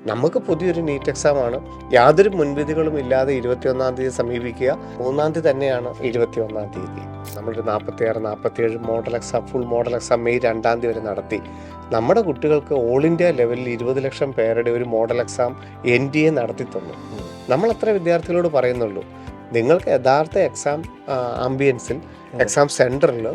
നമുക്ക് പുതിയൊരു നീറ്റ് എക്സാമാണ്. യാതൊരു മുൻവിധികളും ഇല്ലാതെ 21-ാം തീയതി സമീപിക്കുക. 3-ാം തീയതി തന്നെയാണ് 21-ാം തീയതി. നമ്മളൊരു 47 model exam, full model exam May 2-ാം തീയതി വരെ നടത്തി. നമ്മുടെ കുട്ടികൾക്ക് ഓൾ ഇന്ത്യ ലെവലിൽ 20 ലക്ഷം പേരുടെ ഒരു മോഡൽ എക്സാം NDA നടത്തി തന്നു. നമ്മൾ അത്ര വിദ്യാർത്ഥികളോട് പറയുന്നുള്ളൂ, നിങ്ങൾക്ക് യഥാർത്ഥ എക്സാം ആംബിയൻസിൽ എക്സാം സെൻറ്ററിൽ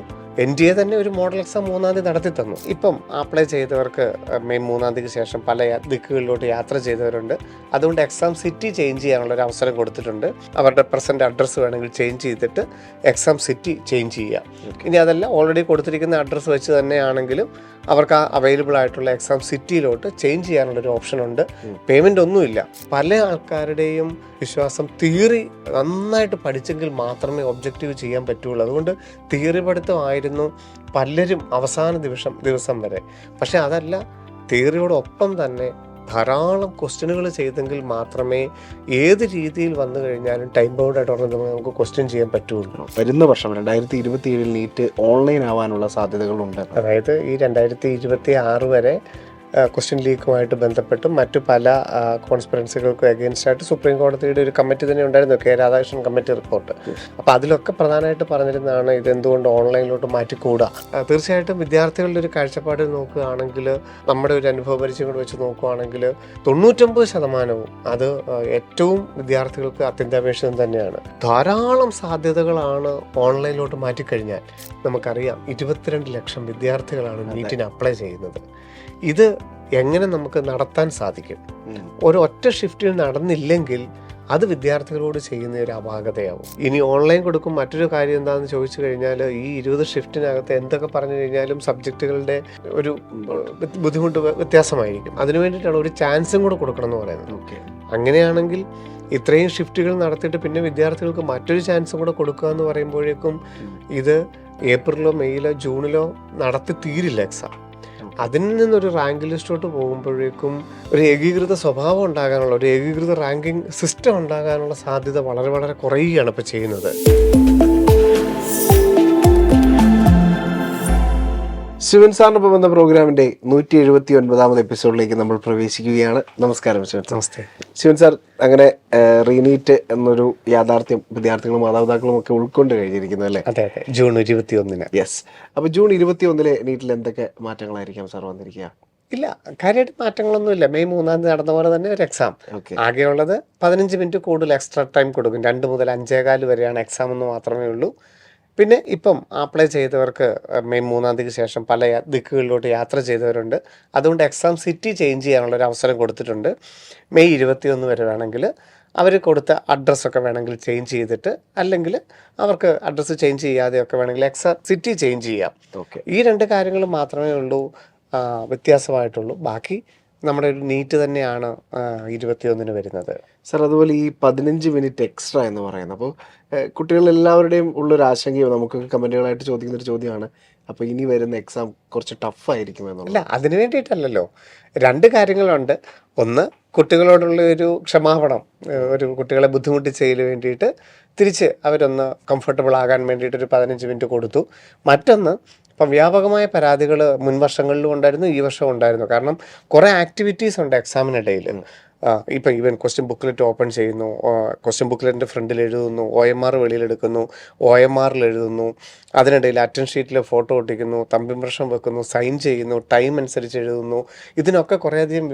NDA തന്നെ ഒരു മോഡൽ എക്സാം 3-ാം തീയതി നടത്തി തന്നു. ഇപ്പം അപ്ലൈ ചെയ്തവർക്ക് മെയ് 3-ാം തീയതിക്ക് ശേഷം പല ദിക്കുകളിലോട്ട് യാത്ര ചെയ്തവരുണ്ട്. അതുകൊണ്ട് എക്സാം സിറ്റി ചേഞ്ച് ചെയ്യാനുള്ളൊരു അവസരം കൊടുത്തിട്ടുണ്ട്. അവരുടെ പ്രസൻറ്റ് അഡ്രസ്സ് വേണമെങ്കിൽ ചേഞ്ച് ചെയ്തിട്ട് എക്സാം സിറ്റി ചേഞ്ച് ചെയ്യാം. ഇനി അതല്ല, ഓൾറെഡി കൊടുത്തിരിക്കുന്ന അഡ്രസ്സ് വെച്ച് തന്നെയാണെങ്കിലും അവർക്ക് ആ അവൈലബിൾ ആയിട്ടുള്ള എക്സാം സിറ്റിയിലോട്ട് ചേഞ്ച് ചെയ്യാനുള്ളൊരു ഓപ്ഷൻ ഉണ്ട്. പേയ്മെൻ്റ് ഒന്നുമില്ല. പല ആൾക്കാരുടെയും വിശ്വാസം തിയറി നന്നായിട്ട് പഠിച്ചെങ്കിൽ മാത്രമേ ഒബ്ജക്റ്റീവ് ചെയ്യാൻ പറ്റുള്ളൂ. അതുകൊണ്ട് തിയറി പഠിത്തമായിരുന്നു പലരും അവസാന ദിവസം വരെ. പക്ഷെ അതല്ല, തിയറിയോടൊപ്പം തന്നെ ധാരാളം ക്വസ്റ്റ്യനുകൾ ചെയ്തെങ്കിൽ മാത്രമേ ഏത് രീതിയിൽ വന്നു കഴിഞ്ഞാലും ടൈം ബൗണ്ട് ആയിട്ട് നമുക്ക് ക്വസ്റ്റ്യൻ ചെയ്യാൻ പറ്റുള്ളൂ. വരുന്ന വർഷം 2027 നീറ്റ് ഓൺലൈൻ ആവാനുള്ള സാധ്യതകളുണ്ട്. അതായത് ഈ 2026 വരെ ക്വസ്റ്റ്യൻ ലീക്കുമായിട്ട് ബന്ധപ്പെട്ടും മറ്റു പല കോൺസ്പിറൻസികൾക്കും അഗെയിൻസ്റ്റ് ആയിട്ട് സുപ്രീം കോടതിയുടെ ഒരു കമ്മിറ്റി തന്നെ ഉണ്ടായിരുന്നു, കെ രാധാകൃഷ്ണൻ കമ്മിറ്റി റിപ്പോർട്ട്. അപ്പോൾ അതിലൊക്കെ പ്രധാനമായിട്ട് പറഞ്ഞിരുന്നതാണ് ഇതെന്തുകൊണ്ട് ഓൺലൈനിലോട്ട് മാറ്റിക്കൂടാ. തീർച്ചയായിട്ടും വിദ്യാർത്ഥികളുടെ ഒരു കാഴ്ചപ്പാടിൽ നോക്കുകയാണെങ്കിൽ, നമ്മുടെ ഒരു അനുഭവ പരിചയം കൊണ്ട് വെച്ച് നോക്കുകയാണെങ്കിൽ 99% അത് ഏറ്റവും വിദ്യാർത്ഥികൾക്ക് അത്യന്താപേക്ഷിതം തന്നെയാണ്. ധാരാളം സാധ്യതകളാണ് ഓൺലൈനിലോട്ട് മാറ്റിക്കഴിഞ്ഞാൽ. നമുക്കറിയാം 22 ലക്ഷം വിദ്യാർത്ഥികളാണ് നീറ്റിന് അപ്ലൈ ചെയ്യുന്നത്. ഇത് എങ്ങനെ നമുക്ക് നടത്താൻ സാധിക്കും? ഒരു ഒറ്റ ഷിഫ്റ്റിൽ നടന്നില്ലെങ്കിൽ അത് വിദ്യാർത്ഥികളോട് ചെയ്യുന്ന ഒരു അപാകതയാവും. ഇനി ഓൺലൈൻ കൊടുക്കും. മറ്റൊരു കാര്യം എന്താണെന്ന് ചോദിച്ചു കഴിഞ്ഞാൽ, ഈ 20 ഷിഫ്റ്റിനകത്ത് എന്തൊക്കെ പറഞ്ഞു കഴിഞ്ഞാലും സബ്ജക്റ്റുകളുടെ ഒരു ബുദ്ധിമുട്ട് വ്യത്യാസമായിരിക്കും. അതിനു വേണ്ടിയിട്ടാണ് ഒരു ചാൻസും കൂടെ കൊടുക്കണം എന്ന് പറയുന്നത്. അങ്ങനെയാണെങ്കിൽ ഇത്രയും ഷിഫ്റ്റുകൾ നടത്തിയിട്ട് പിന്നെ വിദ്യാർത്ഥികൾക്ക് മറ്റൊരു ചാൻസും കൂടെ കൊടുക്കുക എന്ന് പറയുമ്പോഴേക്കും ഇത് ഏപ്രിലോ മെയ്യിലോ ജൂണിലോ നടത്തി തീരില്ല എക്സാം. അതിൽ നിന്നൊരു റാങ്ക് ലിസ്റ്റോട്ട് പോകുമ്പോഴേക്കും ഒരു ഏകീകൃത സ്വഭാവം ഉണ്ടാകാനുള്ള, ഒരു ഏകീകൃത റാങ്കിങ് സിസ്റ്റം ഉണ്ടാകാനുള്ള സാധ്യത വളരെ വളരെ കുറയുകയാണ് ഇപ്പോൾ ചെയ്യുന്നത്. ശിവൻ സാറിനൊപ്പം വന്ന പ്രോഗ്രാമിന്റെ 179ാമത് എപ്പിസോഡിലേക്ക് നമ്മൾ പ്രവേശിക്കുകയാണ്. നമസ്കാരം ശിവൻ. നമസ്തേ ശിവൻ സാർ. അങ്ങനെ റീനീറ്റ് എന്നൊരു യാഥാർത്ഥ്യം വിദ്യാർത്ഥികളും മാതാപിതാക്കളും ഒക്കെ ഉൾക്കൊണ്ട് കഴിഞ്ഞിരിക്കുന്നു അല്ലേ? അതെ അതെ, ജൂൺ 21-ന്. യെസ്. അപ്പോൾ ജൂൺ 21 നീറ്റിൽ എന്തൊക്കെ മാറ്റങ്ങളായിരിക്കാം സാർ വന്നിരിക്കുക? ഇല്ല, കാര്യമായിട്ട് മാറ്റങ്ങളൊന്നുമില്ല. മെയ് 3-ാം തീയതി നടന്ന പോലെ തന്നെ ഒരു എക്സാം. ആകെയുള്ളത് 15 മിനിറ്റ് കൂടുതൽ എക്സ്ട്രാ ടൈം കൊടുക്കും. 2 മുതൽ 5:15 വരെയാണ് എക്സാം എന്ന് മാത്രമേ ഉള്ളൂ. പിന്നെ ഇപ്പം അപ്ലൈ ചെയ്തവർക്ക് മെയ് 3-ാം തീയതിക്ക് ശേഷം പല ദിക്കുകളിലോട്ട് യാത്ര ചെയ്തവരുണ്ട്. അതുകൊണ്ട് എക്സാം സിറ്റി ചേഞ്ച് ചെയ്യാനുള്ളൊരു അവസരം കൊടുത്തിട്ടുണ്ട്. മെയ് 21 വരെ വേണമെങ്കിൽ അവർ കൊടുത്ത അഡ്രസ്സൊക്കെ വേണമെങ്കിൽ ചേഞ്ച് ചെയ്തിട്ട്, അല്ലെങ്കിൽ അവർക്ക് അഡ്രസ്സ് ചേഞ്ച് ചെയ്യാതെയൊക്കെ വേണമെങ്കിൽ എക്സാം സിറ്റി ചേഞ്ച് ചെയ്യാം. ഈ 2 കാര്യങ്ങൾ മാത്രമേ ഉള്ളൂ വ്യത്യാസമായിട്ടുള്ളൂ. ബാക്കി നമ്മുടെ ഒരു നീറ്റ് തന്നെയാണ് 21-ന് വരുന്നത്. സാർ, അതുപോലെ ഈ 15 മിനിറ്റ് എക്സ്ട്രാ എന്ന് പറയുന്നത്, അപ്പോൾ കുട്ടികളെല്ലാവരുടെയും ഉള്ളൊരു ആശങ്കയോ നമുക്ക് കമൻറ്റുകളായിട്ട് ചോദിക്കുന്നൊരു ചോദ്യമാണ്, അപ്പോൾ ഇനി വരുന്ന എക്സാം കുറച്ച് ടഫായിരിക്കും എന്നുള്ളത്. അല്ല, അതിന് വേണ്ടിയിട്ടല്ലല്ലോ. 2 കാര്യങ്ങളുണ്ട്. ഒന്ന്, കുട്ടികളോടുള്ള ഒരു ക്ഷമാപണം, ഒരു കുട്ടികളെ ബുദ്ധിമുട്ടിച്ചതിന് വേണ്ടിയിട്ട് തിരിച്ച് അവരൊന്ന് കംഫർട്ടബിൾ ആകാൻ വേണ്ടിയിട്ടൊരു 15 മിനിറ്റ് കൊടുത്തു. മറ്റൊന്ന്, ഇപ്പം വ്യാപകമായ പരാതികൾ മുൻ വർഷങ്ങളിലും ഉണ്ടായിരുന്നു, ഈ വർഷം ഉണ്ടായിരുന്നു. കാരണം കുറേ ആക്ടിവിറ്റീസ് ഉണ്ട് എക്സാമിനിടയിൽ. ഇപ്പം ഈവൻ ക്വസ്റ്റ്യൻ ബുക്ക്ലെറ്റ് ഓപ്പൺ ചെയ്യുന്നു, ക്വസ്റ്റ്യൻ ബുക്ക്ലെറ്റിൻ്റെ ഫ്രണ്ടിൽ എഴുതുന്നു, OMR വെളിയിലെടുക്കുന്നു, OMRൽ എഴുതുന്നു, അതിനിടയിൽ അറ്റൻഡ് ഷീറ്റിൽ ഫോട്ടോ ഒട്ടിക്കുന്നു, തമ്പിംപ്രഷം വെക്കുന്നു, സൈൻ ചെയ്യുന്നു, ടൈം അനുസരിച്ച് എഴുതുന്നു. ഇതിനൊക്കെ കുറേയധികം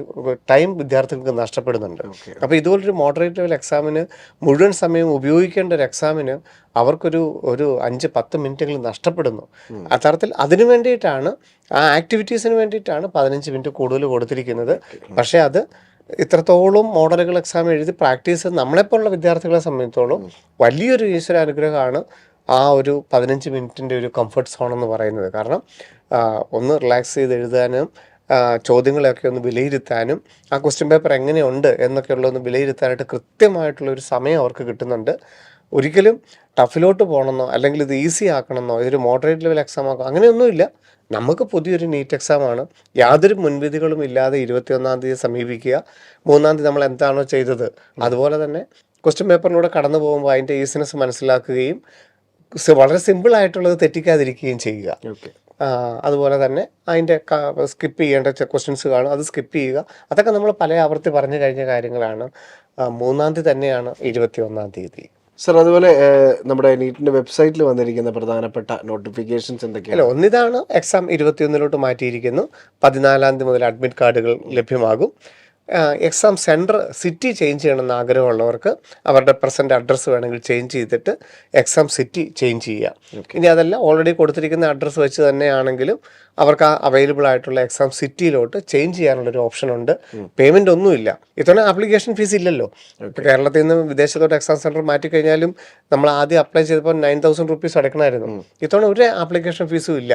ടൈം വിദ്യാർത്ഥികൾക്ക് നഷ്ടപ്പെടുന്നുണ്ട്. അപ്പോൾ ഇതുപോലൊരു മോഡറേറ്റ് ലെവൽ എക്സാമിന് മുഴുവൻ സമയം ഉപയോഗിക്കേണ്ട ഒരു എക്സാമിന് അവർക്കൊരു 5-10 മിനിറ്റെങ്കിലും നഷ്ടപ്പെടുന്നു. അത്തരത്തിൽ അതിനു വേണ്ടിയിട്ടാണ്, ആ ആക്ടിവിറ്റീസിന് വേണ്ടിയിട്ടാണ് 15 മിനിറ്റ് കൂടുതൽ കൊടുത്തിരിക്കുന്നത്. പക്ഷേ അത് ഇത്രത്തോളം മോഡലുകൾ എക്സാം എഴുതി പ്രാക്ടീസ് നമ്മളെപ്പോലുള്ള വിദ്യാർത്ഥികളെ സംബന്ധിച്ചോളം വലിയൊരു ഈശ്വരാനുഗ്രഹമാണ് ആ ഒരു 15 മിനിറ്റിൻ്റെ ഒരു കംഫർട്ട് സോൺ എന്ന് പറയുന്നത്. കാരണം ഒന്ന് റിലാക്സ് ചെയ്ത് എഴുതാനും ചോദ്യങ്ങളെയൊക്കെ ഒന്ന് വിലയിരുത്താനും ആ ക്വസ്റ്റ്യൻ പേപ്പർ എങ്ങനെയുണ്ട് എന്നൊക്കെയുള്ളതൊന്ന് വിലയിരുത്താനായിട്ട് കൃത്യമായിട്ടുള്ളൊരു സമയം അവർക്ക് കിട്ടുന്നുണ്ട്. ഒരിക്കലും ടഫിലോട്ട് പോകണമെന്നോ അല്ലെങ്കിൽ ഇത് ഈസി ആക്കണമെന്നോ ഇതൊരു മോഡറേറ്റ് ലെവൽ എക്സാം ആക്കോ അങ്ങനെയൊന്നുമില്ല. നമുക്ക് പുതിയൊരു നീറ്റ് എക്സാമാണ്. യാതൊരു മുൻവിധികളും ഇല്ലാതെ 21-ാം തീയതി സമീപിക്കുക. 3-ാം തീയതി നമ്മൾ എന്താണോ ചെയ്തത് അതുപോലെ തന്നെ ക്വസ്റ്റ്യൻ പേപ്പറിലൂടെ കടന്നു പോകുമ്പോൾ അതിൻ്റെ ഈസിനെസ് മനസ്സിലാക്കുകയും വളരെ സിമ്പിളായിട്ടുള്ളത് തെറ്റിക്കാതിരിക്കുകയും ചെയ്യുക. അതുപോലെ തന്നെ അതിൻ്റെ സ്കിപ്പ് ചെയ്യേണ്ട ക്വസ്റ്റ്യൻസ് കാണും, അത് സ്കിപ്പ് ചെയ്യുക. അതൊക്കെ നമ്മൾ പല ആവർത്തി പറഞ്ഞു കഴിഞ്ഞ കാര്യങ്ങളാണ്. 3-ാം തീയതി തന്നെയാണ് 21-ാം തീയതി. സർ അതുപോലെ നമ്മുടെ നീറ്റിന്റെ വെബ്സൈറ്റിൽ വന്നിരിക്കുന്ന പ്രധാനപ്പെട്ട നോട്ടിഫിക്കേഷൻസ് എന്തൊക്കെയാണ്? ഒന്നിതാണ് എക്സാം 21-ലോട്ട് മാറ്റിയിരിക്കുന്നു. 14-ാം തീയതി മുതൽ അഡ്മിറ്റ് കാർഡുകൾ ലഭ്യമാകും. എക്സാം സെൻറ്റർ സിറ്റി ചേഞ്ച് ചെയ്യണമെന്ന് ആഗ്രഹമുള്ളവർക്ക് അവരുടെ പ്രസൻറ്റ് അഡ്രസ്സ് വേണമെങ്കിൽ ചേഞ്ച് ചെയ്തിട്ട് എക്സാം സിറ്റി ചേഞ്ച് ചെയ്യാം. ഇനി അതല്ല, ഓൾറെഡി കൊടുത്തിരിക്കുന്ന അഡ്രസ്സ് വെച്ച് തന്നെയാണെങ്കിലും അവർക്ക് ആ അവൈലബിൾ ആയിട്ടുള്ള എക്സാം സിറ്റിയിലോട്ട് ചേഞ്ച് ചെയ്യാനുള്ളൊരു ഓപ്ഷൻ ഉണ്ട്. പേയ്മെൻ്റ് ഒന്നുമില്ല. ഇത്തവണ ആപ്ലിക്കേഷൻ ഫീസ് ഇല്ലല്ലോ. ഇപ്പോൾ കേരളത്തിൽ നിന്ന് വിദേശത്തോട്ട് എക്സാം സെൻറ്റർ മാറ്റിക്കഴിഞ്ഞാലും നമ്മൾ ആദ്യം അപ്ലൈ ചെയ്തപ്പോൾ 9,000 റുപ്പീസ് അടയ്ക്കണമായിരുന്നു. ഇത്തവണ ഒരു ആപ്ലിക്കേഷൻ ഫീസും ഇല്ല.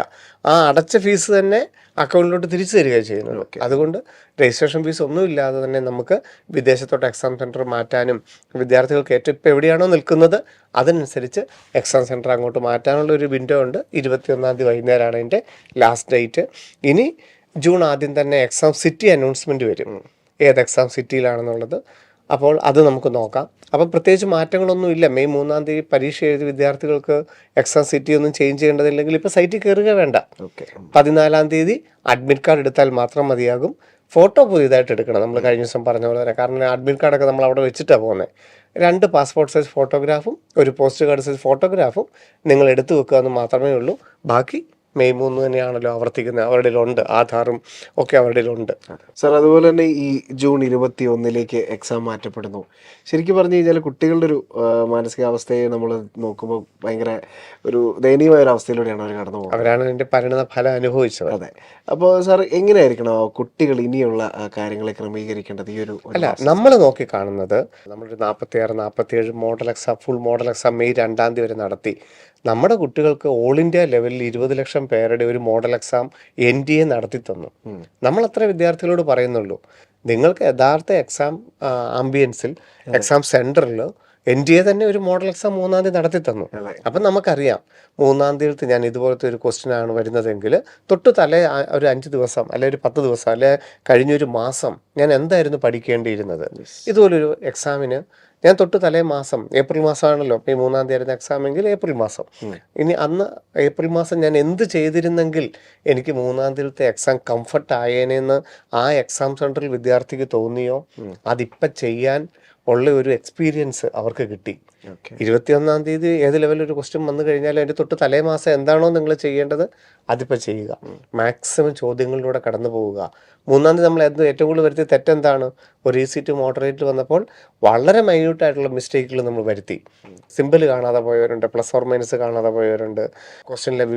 ആ അടച്ച ഫീസ് തന്നെ അക്കൗണ്ടിലോട്ട് തിരിച്ചു തരികയാണ് ചെയ്യുന്നത്. അതുകൊണ്ട് രജിസ്ട്രേഷൻ ഫീസ് ഒന്നും ഇല്ലാതെ തന്നെ നമുക്ക് വിദേശത്തോട്ട് എക്സാം സെൻറ്റർ മാറ്റാനും വിദ്യാർത്ഥികൾക്ക് ഏറ്റവും ഇപ്പോൾ എവിടെയാണോ നിൽക്കുന്നത് അതനുസരിച്ച് എക്സാം സെൻറ്റർ അങ്ങോട്ട് മാറ്റാനുള്ള ഒരു വിൻഡോ ഉണ്ട്. 21-ാം തീയതി വൈകുന്നേരമാണ് അതിൻ്റെ ലാസ്റ്റ് ഡേറ്റ്. ഇനി ജൂൺ ആദ്യം തന്നെ എക്സാം സിറ്റി അനൗൺസ്മെൻറ്റ് വരും, ഏത് എക്സാം സിറ്റിയിലാണെന്നുള്ളത്. അപ്പോൾ അത് നമുക്ക് നോക്കാം. അപ്പോൾ പ്രത്യേകിച്ച് മാറ്റങ്ങളൊന്നും ഇല്ല. മെയ് 3-ാം തീയതി പരീക്ഷ എഴുതി വിദ്യാർത്ഥികൾക്ക് എക്സാം സിറ്റി ഒന്നും ചേഞ്ച് ചെയ്യേണ്ടതില്ലെങ്കിൽ ഇപ്പോൾ സൈറ്റിൽ കയറുക വേണ്ട. 14-ാം തീയതി അഡ്മിറ്റ് കാർഡ് എടുത്താൽ മാത്രം മതിയാകും. ഫോട്ടോ പുതിയതായിട്ട് എടുക്കണം, നമ്മൾ കഴിഞ്ഞ ദിവസം പറഞ്ഞ പോലെ തന്നെ. കാരണം അഡ്മിറ്റ് കാർഡൊക്കെ നമ്മൾ അവിടെ വെച്ചിട്ടാണ് പോകുന്നത്. 2 പാസ്പോർട്ട് സൈസ് ഫോട്ടോഗ്രാഫും 1 പോസ്റ്റ് കാർഡ് സൈസ് ഫോട്ടോഗ്രാഫും നിങ്ങൾ എടുത്തു വെക്കുക എന്ന് മാത്രമേ ഉള്ളൂ. ബാക്കി മെയ് 3 തന്നെയാണല്ലോ ആവർത്തിക്കുന്നത്. അവരുടെ ഉണ്ട് ആധാറും ഒക്കെ അവരുടെ ഉണ്ട്. സാർ അതുപോലെ തന്നെ ഈ ജൂൺ 21-ലേക്ക് എക്സാം മാറ്റപ്പെടുന്നു. ശരിക്കും പറഞ്ഞു കഴിഞ്ഞാൽ കുട്ടികളുടെ ഒരു മാനസികാവസ്ഥയെ നമ്മൾ നോക്കുമ്പോൾ ഭയങ്കര ഒരു ദയനീയമായ ഒരു അവസ്ഥയിലൂടെയാണ് അവർ കടന്നു പോകുന്നത്. അവരാണ് അതിൻ്റെ പരിണത ഫലം അനുഭവിച്ചത്. അതെ. അപ്പോൾ സാർ എങ്ങനെയായിരിക്കണം കുട്ടികൾ ഇനിയുള്ള കാര്യങ്ങളെ ക്രമീകരിക്കേണ്ടത്? ഈ ഒരു അല്ല, നമ്മൾ നോക്കി കാണുന്നത് നമ്മളൊരു 46-47 model exam, full model exam May 2-ാം തീയതി വരെ നടത്തി. നമ്മുടെ കുട്ടികൾക്ക് ഓൾ ഇന്ത്യ ലെവലിൽ 20 ലക്ഷം പേരുടെ ഒരു മോഡൽ എക്സാം NDA നടത്തി തന്നു. നമ്മൾ അത്ര വിദ്യാർത്ഥികളോട് പറയുന്നുള്ളൂ, നിങ്ങൾക്ക് യഥാർത്ഥ എക്സാം ആംബിയൻസിൽ എക്സാം സെൻറ്ററിൽ NDA തന്നെ ഒരു മോഡൽ എക്സാം 3-ാം തീയതി നടത്തി തന്നു. അപ്പം നമുക്കറിയാം 3-ാം തീയതി ഞാൻ ഇതുപോലത്തെ ഒരു ക്വസ്റ്റ്യനാണ് വരുന്നതെങ്കിൽ തൊട്ട് തലേ ഒരു 5 ദിവസം അല്ലെ ഒരു 10 ദിവസം അല്ലെ കഴിഞ്ഞൊരു മാസം ഞാൻ എന്തായിരുന്നു പഠിക്കേണ്ടിയിരുന്നത്. ഇതുപോലൊരു എക്സാമിന് ഞാൻ തൊട്ട് തലേ മാസം, ഏപ്രിൽ മാസമാണല്ലോ മെയ് 3-ാം തീയതി ആയിരുന്ന എക്സാമെങ്കിൽ ഏപ്രിൽ മാസം, ഇനി അന്ന് ഏപ്രിൽ മാസം ഞാൻ എന്ത് ചെയ്തിരുന്നെങ്കിൽ എനിക്ക് 3-ാം തീയതിയിലത്തെ എക്സാം കംഫർട്ട് ആയേനെന്ന് ആ എക്സാം സെൻറ്ററിൽ വിദ്യാർത്ഥിക്ക് തോന്നിയോ അതിപ്പം ചെയ്യാൻ ഉള്ള ഒരു എക്സ്പീരിയൻസ് അവർക്ക് കിട്ടി. 21-ാം തീയതി ഏത് ലെവലൊരു ക്വസ്റ്റ്യൻ വന്നു കഴിഞ്ഞാൽ അതിൻ്റെ തൊട്ട് തലേ മാസം എന്താണോ നിങ്ങൾ ചെയ്യേണ്ടത് അതിപ്പോൾ ചെയ്യുക. മാക്സിമം ചോദ്യങ്ങളിലൂടെ കടന്നു പോവുക. 3-ാം തീയതി നമ്മൾ ഏറ്റവും കൂടുതൽ വരുത്തിയ തെറ്റെന്താണ്? ഒരു ഈസി ടു മോഡറേറ്റ് വന്നപ്പോൾ വളരെ മൈന്യൂട്ടായിട്ടുള്ള മിസ്റ്റേക്കുകൾ നമ്മൾ വരുത്തി. സിമ്പിൾ കാണാതെ പോയവരുണ്ട്, പ്ലസ് ഓർ മൈനസ് കാണാതെ പോയവരുണ്ട്, ക്വസ്റ്റ്യനിലെ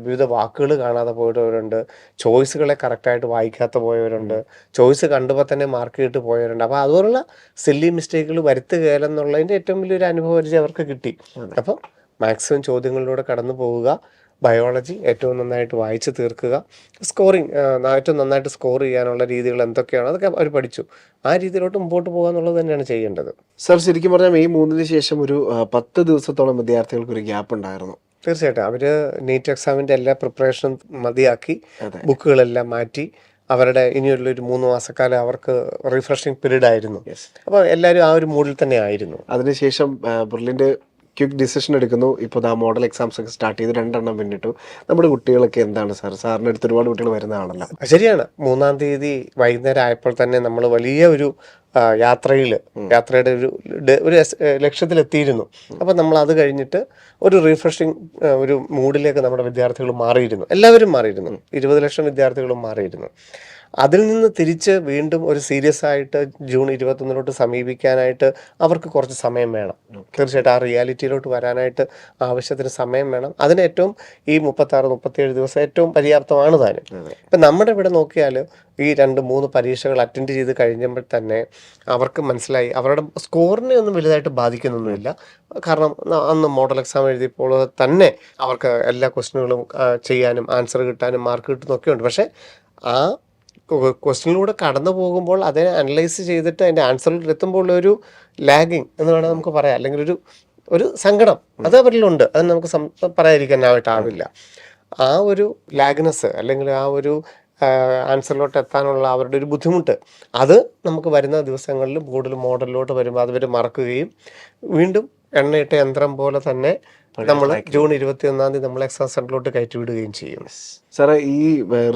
വിവിധ വാക്കുകൾ കാണാതെ പോയവരുണ്ട്, ചോയ്സുകളെ കറക്റ്റായിട്ട് വായിക്കാത്ത പോയവരുണ്ട്, ചോയ്സ് കണ്ടുമ്പോൾ തന്നെ മാർക്ക് ചെയ്തിട്ട് പോയവരുണ്ട്. അപ്പോൾ അതുപോലുള്ള സില്ലി മിസ്റ്റേക്കുകൾ വരുത്തുകയെന്നുള്ളതിൻ്റെ ഏറ്റവും വലിയൊരു അനുഭവപരിചയം അവർക്ക് കിട്ടി. അപ്പോൾ മാക്സിമം ചോദ്യങ്ങളിലൂടെ കടന്നു പോവുക. ബയോളജി ഏറ്റവും നന്നായിട്ട് വായിച്ച് തീർക്കുക. സ്കോറിങ് ഏറ്റവും നന്നായിട്ട് സ്കോർ ചെയ്യാനുള്ള രീതികൾ എന്തൊക്കെയാണ് അതൊക്കെ അവർ പഠിച്ചു. ആ രീതിയിലോട്ട് മുമ്പോട്ട് പോകുക എന്നുള്ളത് തന്നെയാണ് ചെയ്യേണ്ടത്. സാർ ശരിക്കും പറഞ്ഞാൽ മെയ് 3-ന് ശേഷം ഒരു 10 ദിവസത്തോളം വിദ്യാർത്ഥികൾക്ക് ഒരു ഗ്യാപ്പ് ഉണ്ടായിരുന്നു. തീർച്ചയായിട്ടും അവർ നീറ്റ് എക്സാമിൻ്റെ എല്ലാ പ്രിപ്പറേഷനും മതിയാക്കി ബുക്കുകളെല്ലാം മാറ്റി അവരുടെ ഇനിയുള്ളൊരു 3 മാസക്കാലം അവർക്ക് റിഫ്രഷിങ് പീരീഡ് ആയിരുന്നു. അപ്പോൾ എല്ലാവരും ആ ഒരു മൂഡിൽ തന്നെ ആയിരുന്നു. അതിനുശേഷം ബ്രില്യൻ്റ് ക്വിക്ക് ഡിസിഷൻ എടുക്കുന്നു. ഇപ്പോൾ ആ മോഡൽ എക്സാംസ് ഒക്കെ സ്റ്റാർട്ട് ചെയ്ത് 2 എണ്ണം പിന്നിട്ടു. നമ്മുടെ കുട്ടികളൊക്കെ എന്താണ് സാറിൻ്റെ അടുത്ത് ഒരുപാട് കുട്ടികൾ വരുന്നതാണല്ലോ. ശരിയാണ്. 3-ാം തീയതി വൈകുന്നേരം ആയപ്പോൾ തന്നെ നമ്മൾ വലിയ ഒരു യാത്രയുടെ ഒരു ലക്ഷ്യത്തിലെത്തിയിരുന്നു. അപ്പോൾ നമ്മൾ അത് കഴിഞ്ഞിട്ട് ഒരു റീഫ്രഷിങ് ഒരു മൂഡിലേക്ക് നമ്മുടെ വിദ്യാർത്ഥികൾ മാറിയിരുന്നു. എല്ലാവരും മാറിയിരുന്നു. 20 ലക്ഷം വിദ്യാർത്ഥികളും മാറിയിരുന്നു. അതിൽ നിന്ന് തിരിച്ച് വീണ്ടും ഒരു സീരിയസ് ആയിട്ട് ജൂൺ 21-ലോട്ട് സമീപിക്കാനായിട്ട് അവർക്ക് കുറച്ച് സമയം വേണം. തീർച്ചയായിട്ടും ആ റിയാലിറ്റിയിലോട്ട് വരാനായിട്ട് ആവശ്യത്തിന് സമയം വേണം. അതിന് ഏറ്റവും ഈ 36-37 ദിവസം ഏറ്റവും പര്യാപ്തമാണ് താനും. ഇപ്പം നമ്മുടെ ഇവിടെ നോക്കിയാൽ ഈ 2-3 പരീക്ഷകൾ അറ്റൻഡ് ചെയ്ത് കഴിഞ്ഞപ്പോൾ തന്നെ അവർക്ക് മനസ്സിലായി അവരുടെ സ്കോറിനെ ഒന്നും വലുതായിട്ട് ബാധിക്കുന്നൊന്നുമില്ല. കാരണം അന്ന് മോഡൽ എക്സാം എഴുതിയപ്പോൾ തന്നെ അവർക്ക് എല്ലാ ക്വസ്റ്റ്യനുകളും ചെയ്യാനും ആൻസർ കിട്ടാനും മാർക്ക് കിട്ടുന്നൊക്കെ ഉണ്ട്. പക്ഷേ ആ ക്വസ്റ്റ്യനിലൂടെ കടന്നു പോകുമ്പോൾ അതിനെ അനലൈസ് ചെയ്തിട്ട് അതിൻ്റെ ആൻസറിൽ എത്തുമ്പോൾ ഒരു ലാഗിങ് എന്ന് വേണമെങ്കിൽ നമുക്ക് പറയാം, അല്ലെങ്കിൽ ഒരു സങ്കടം അത് അവരിലുണ്ട്. അത് നമുക്ക് പറയാതിരിക്കാനായിട്ടാവില്ല. ആ ഒരു ലാഗ്നെസ് അല്ലെങ്കിൽ ആ ഒരു ആൻസറിലോട്ട് എത്താനുള്ള അവരുടെ ഒരു ബുദ്ധിമുട്ട് അത് നമുക്ക് വരുന്ന ദിവസങ്ങളിൽ കൂടുതൽ മോഡലിലോട്ട് വരുമ്പോൾ അതുവരെ മറക്കുകയും വീണ്ടും എണ്ണയിട്ട യന്ത്രം പോലെ തന്നെ നമ്മൾ ജൂൺ 21 നമ്മൾ എക്സാം സെന്ററിലോട്ട് കയറ്റി വിടുകയും ചെയ്യും. സാറേ, ഈ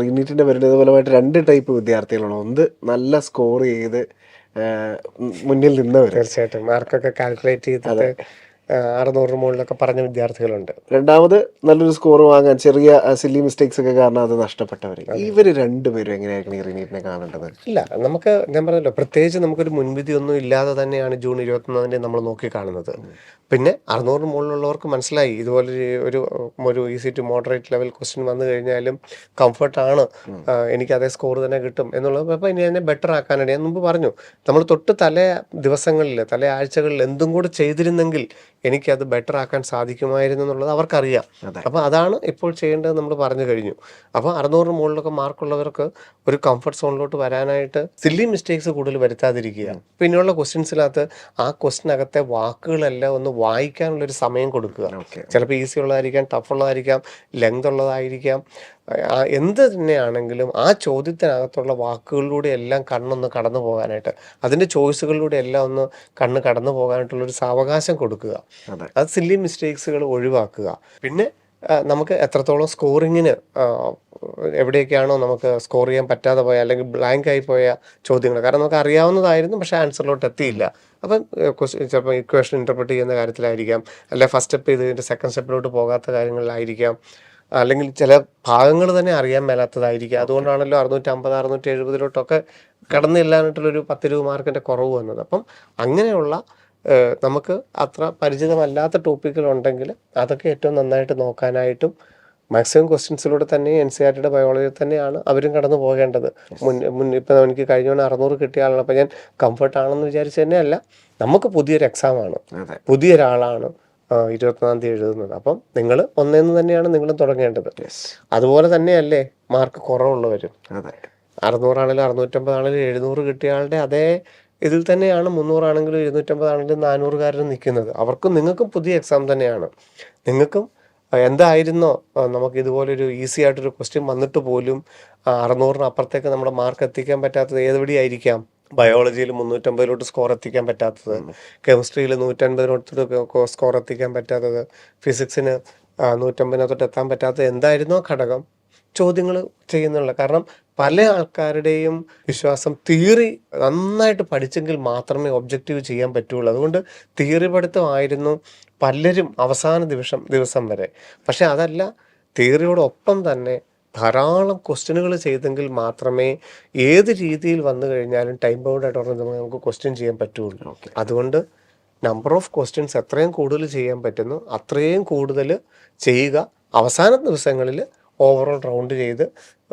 റീനീറ്റിന്റെ വരുന്നത് ഫലമായിട്ട് 2 ടൈപ്പ് വിദ്യാർത്ഥികളാണ്. ഒന്ന് നല്ല സ്കോർ ചെയ്ത് മുന്നിൽ നിന്നവർ, തീർച്ചയായിട്ടും മാർക്കൊക്കെ കാൽക്കുലേറ്റ് ചെയ്തിട്ട് 600 മുകളിലൊക്കെ പറഞ്ഞ വിദ്യാർത്ഥികളുണ്ട്. രണ്ടാമത് നല്ലൊരു സ്കോർ വാങ്ങാൻ ചെറിയ സില്ലി മിസ്റ്റേക്സ് ഒക്കെ കാരണം അത് നഷ്ടപ്പെട്ടവർ. ഇവർ രണ്ടുപേരും എങ്ങനെയായിരിക്കും ഈ റീനീറ്റിനെ കാണേണ്ടത്? ഇല്ല, നമുക്ക് ഞാൻ പറഞ്ഞല്ലോ, പ്രത്യേകിച്ച് നമുക്കൊരു മുൻവിധി ഒന്നും ഇല്ലാതെ തന്നെയാണ് ജൂൺ 21 നമ്മൾ നോക്കി കാണുന്നത്. പിന്നെ 600 മുകളിലുള്ളവർക്ക് മനസ്സിലായി ഇതുപോലെ ഒരു easy to moderate level question വന്നു കഴിഞ്ഞാലും കംഫർട്ടാണ്, എനിക്ക് അതേ സ്കോർ തന്നെ കിട്ടും എന്നുള്ളത്. അപ്പോൾ ഇനി അതിനെ ബെറ്റർ ആക്കാനായിട്ട് ഞാൻ മുമ്പ് പറഞ്ഞു, നമ്മൾ തൊട്ട് തലേ ദിവസങ്ങളിൽ തലേ ആഴ്ചകളിൽ എന്തും കൂടെ ചെയ്തിരുന്നെങ്കിൽ എനിക്കത് ബെറ്റർ ആക്കാൻ സാധിക്കുമായിരുന്നു എന്നുള്ളത് അവർക്കറിയാം. അപ്പോൾ അതാണ് ഇപ്പോൾ ചെയ്യേണ്ടത് നമ്മൾ പറഞ്ഞു കഴിഞ്ഞു. അപ്പോൾ 600 മുകളിലൊക്കെ മാർക്കുള്ളവർക്ക് ഒരു കംഫർട്ട് സോണിലോട്ട് വരാനായിട്ട് സില്ലി മിസ്റ്റേക്സ് കൂടുതൽ വരുത്താതിരിക്കുക. പിന്നെയുള്ള ക്വസ്റ്റ്യൻസിനകത്ത് ആ ക്വസ്റ്റ്യനകത്തെ വാക്കുകളെല്ലാം ഒന്ന് വായിക്കാനുള്ളൊരു സമയം കൊടുക്കുക. ചിലപ്പോൾ ഈസി ഉള്ളതായിരിക്കാം, ടഫ് ഉള്ളതായിരിക്കാം, ലെങ്ത് ഉള്ളതായിരിക്കാം, എന്ത് തന്നെയാണെങ്കിലും ആ ചോദ്യത്തിനകത്തുള്ള വാക്കുകളിലൂടെ എല്ലാം കണ്ണൊന്ന് കടന്നു പോകാനായിട്ട്, അതിൻ്റെ ചോയ്സുകളിലൂടെ എല്ലാം ഒന്ന് കണ്ണ് കടന്നു പോകാനായിട്ടുള്ളൊരു സാവകാശം കൊടുക്കുക. അത് സില്ലി മിസ്റ്റേക്സുകൾ ഒഴിവാക്കുക. പിന്നെ നമുക്ക് എത്രത്തോളം സ്കോറിങ്ങിന് എവിടെയൊക്കെയാണോ നമുക്ക് സ്കോർ ചെയ്യാൻ പറ്റാതെ പോയ അല്ലെങ്കിൽ ബ്ലാങ്ക് ആയി പോയ ചോദ്യങ്ങൾ, കാരണം നമുക്ക് അറിയാവുന്നതായിരുന്നു പക്ഷേ ആൻസറിലോട്ട് എത്തിയില്ല. അപ്പം ചിലപ്പോൾ ഇക്വേഷൻ ഇൻ്റർപ്രറ്റ് ചെയ്യുന്ന കാര്യത്തിലായിരിക്കാം, അല്ലെങ്കിൽ ഫസ്റ്റ് സ്റ്റെപ്പ് ചെയ്തതിൻ്റെ സെക്കൻഡ് സ്റ്റെപ്പിലോട്ട് പോകാത്ത കാര്യങ്ങളിലായിരിക്കാം, അല്ലെങ്കിൽ ചില ഭാഗങ്ങൾ തന്നെ അറിയാൻ മേലാത്തതായിരിക്കും. അതുകൊണ്ടാണല്ലോ 650 670 കടന്നു ചെല്ലാനായിട്ടുള്ളൊരു 10-20 മാർക്കിൻ്റെ കുറവ് വന്നത്. അപ്പം അങ്ങനെയുള്ള നമുക്ക് അത്ര പരിചിതമല്ലാത്ത ടോപ്പിക്കുകളുണ്ടെങ്കിൽ അതൊക്കെ ഏറ്റവും നന്നായിട്ട് നോക്കാനായിട്ടും മാക്സിമം ക്വസ്റ്റ്യൻസിലൂടെ തന്നെ NCERTയുടെ ബയോളജിയിൽ തന്നെയാണ് അവരും കടന്നു പോകേണ്ടത്. ഇപ്പം എനിക്ക് കഴിഞ്ഞ 600 കിട്ടിയ ആളാണ്, അപ്പം ഞാൻ കംഫർട്ടാണെന്ന് വിചാരിച്ച് തന്നെയല്ല, നമുക്ക് പുതിയൊരു എക്സാമാണ്, പുതിയൊരാളാണ് 21 എഴുതുന്നത്. അപ്പം നിങ്ങൾ ഒന്നേന്ന് തന്നെയാണ് നിങ്ങളും തുടങ്ങേണ്ടത്. അതുപോലെ തന്നെയല്ലേ മാർക്ക് കുറവുള്ളവരും. 600 ആണെങ്കിലും 650 ആണെങ്കിലും 700 കിട്ടിയ ആളുടെ അതേ ഇതിൽ തന്നെയാണ് 300 ആണെങ്കിലും 250 ആണെങ്കിലും 400-കാരനും നിൽക്കുന്നത്. അവർക്കും നിങ്ങൾക്കും പുതിയ എക്സാം തന്നെയാണ്. നിങ്ങൾക്കും എന്തായിരുന്നോ നമുക്ക് ഇതുപോലൊരു ഈസി ആയിട്ടൊരു ക്വസ്റ്റ്യൻ വന്നിട്ട് പോലും 600-ന് അപ്പുറത്തേക്ക് നമ്മുടെ മാർക്ക് എത്തിക്കാൻ പറ്റാത്തത് ഏതുവഴിയായിരിക്കാം? ബയോളജിയിൽ 350 സ്കോർ എത്തിക്കാൻ പറ്റാത്തത്, കെമിസ്ട്രിയിൽ 150 സ്കോർ എത്തിക്കാൻ പറ്റാത്തത്, ഫിസിക്സിന് 150 എത്താൻ പറ്റാത്തത് എന്തായിരുന്നോ ഘടകം? ചോദ്യങ്ങൾ ചെയ്യുന്നുള്ള. കാരണം പല ആൾക്കാരുടെയും വിശ്വാസം തിയറി നന്നായിട്ട് പഠിച്ചെങ്കിൽ മാത്രമേ ഒബ്ജക്റ്റീവ് ചെയ്യാൻ പറ്റുള്ളൂ. അതുകൊണ്ട് തിയറി പഠിത്തമായിരുന്നു പലരും അവസാന ദിവസം വരെ. പക്ഷെ അതല്ല, തിയറിയോടൊപ്പം തന്നെ ധാരാളം ക്വസ്റ്റ്യനുകൾ ചെയ്തെങ്കിൽ മാത്രമേ ഏത് രീതിയിൽ വന്നു കഴിഞ്ഞാലും ടൈം ബൗണ്ടായിട്ട് നമുക്ക് ക്വസ്റ്റ്യൻ ചെയ്യാൻ പറ്റുള്ളൂ. അതുകൊണ്ട് നമ്പർ ഓഫ് ക്വസ്റ്റ്യൻസ് എത്രയും കൂടുതൽ ചെയ്യാൻ പറ്റുന്നു അത്രയും കൂടുതൽ ചെയ്യുക. അവസാന ദിവസങ്ങളിൽ ഓവറോൾ റൗണ്ട് ചെയ്ത്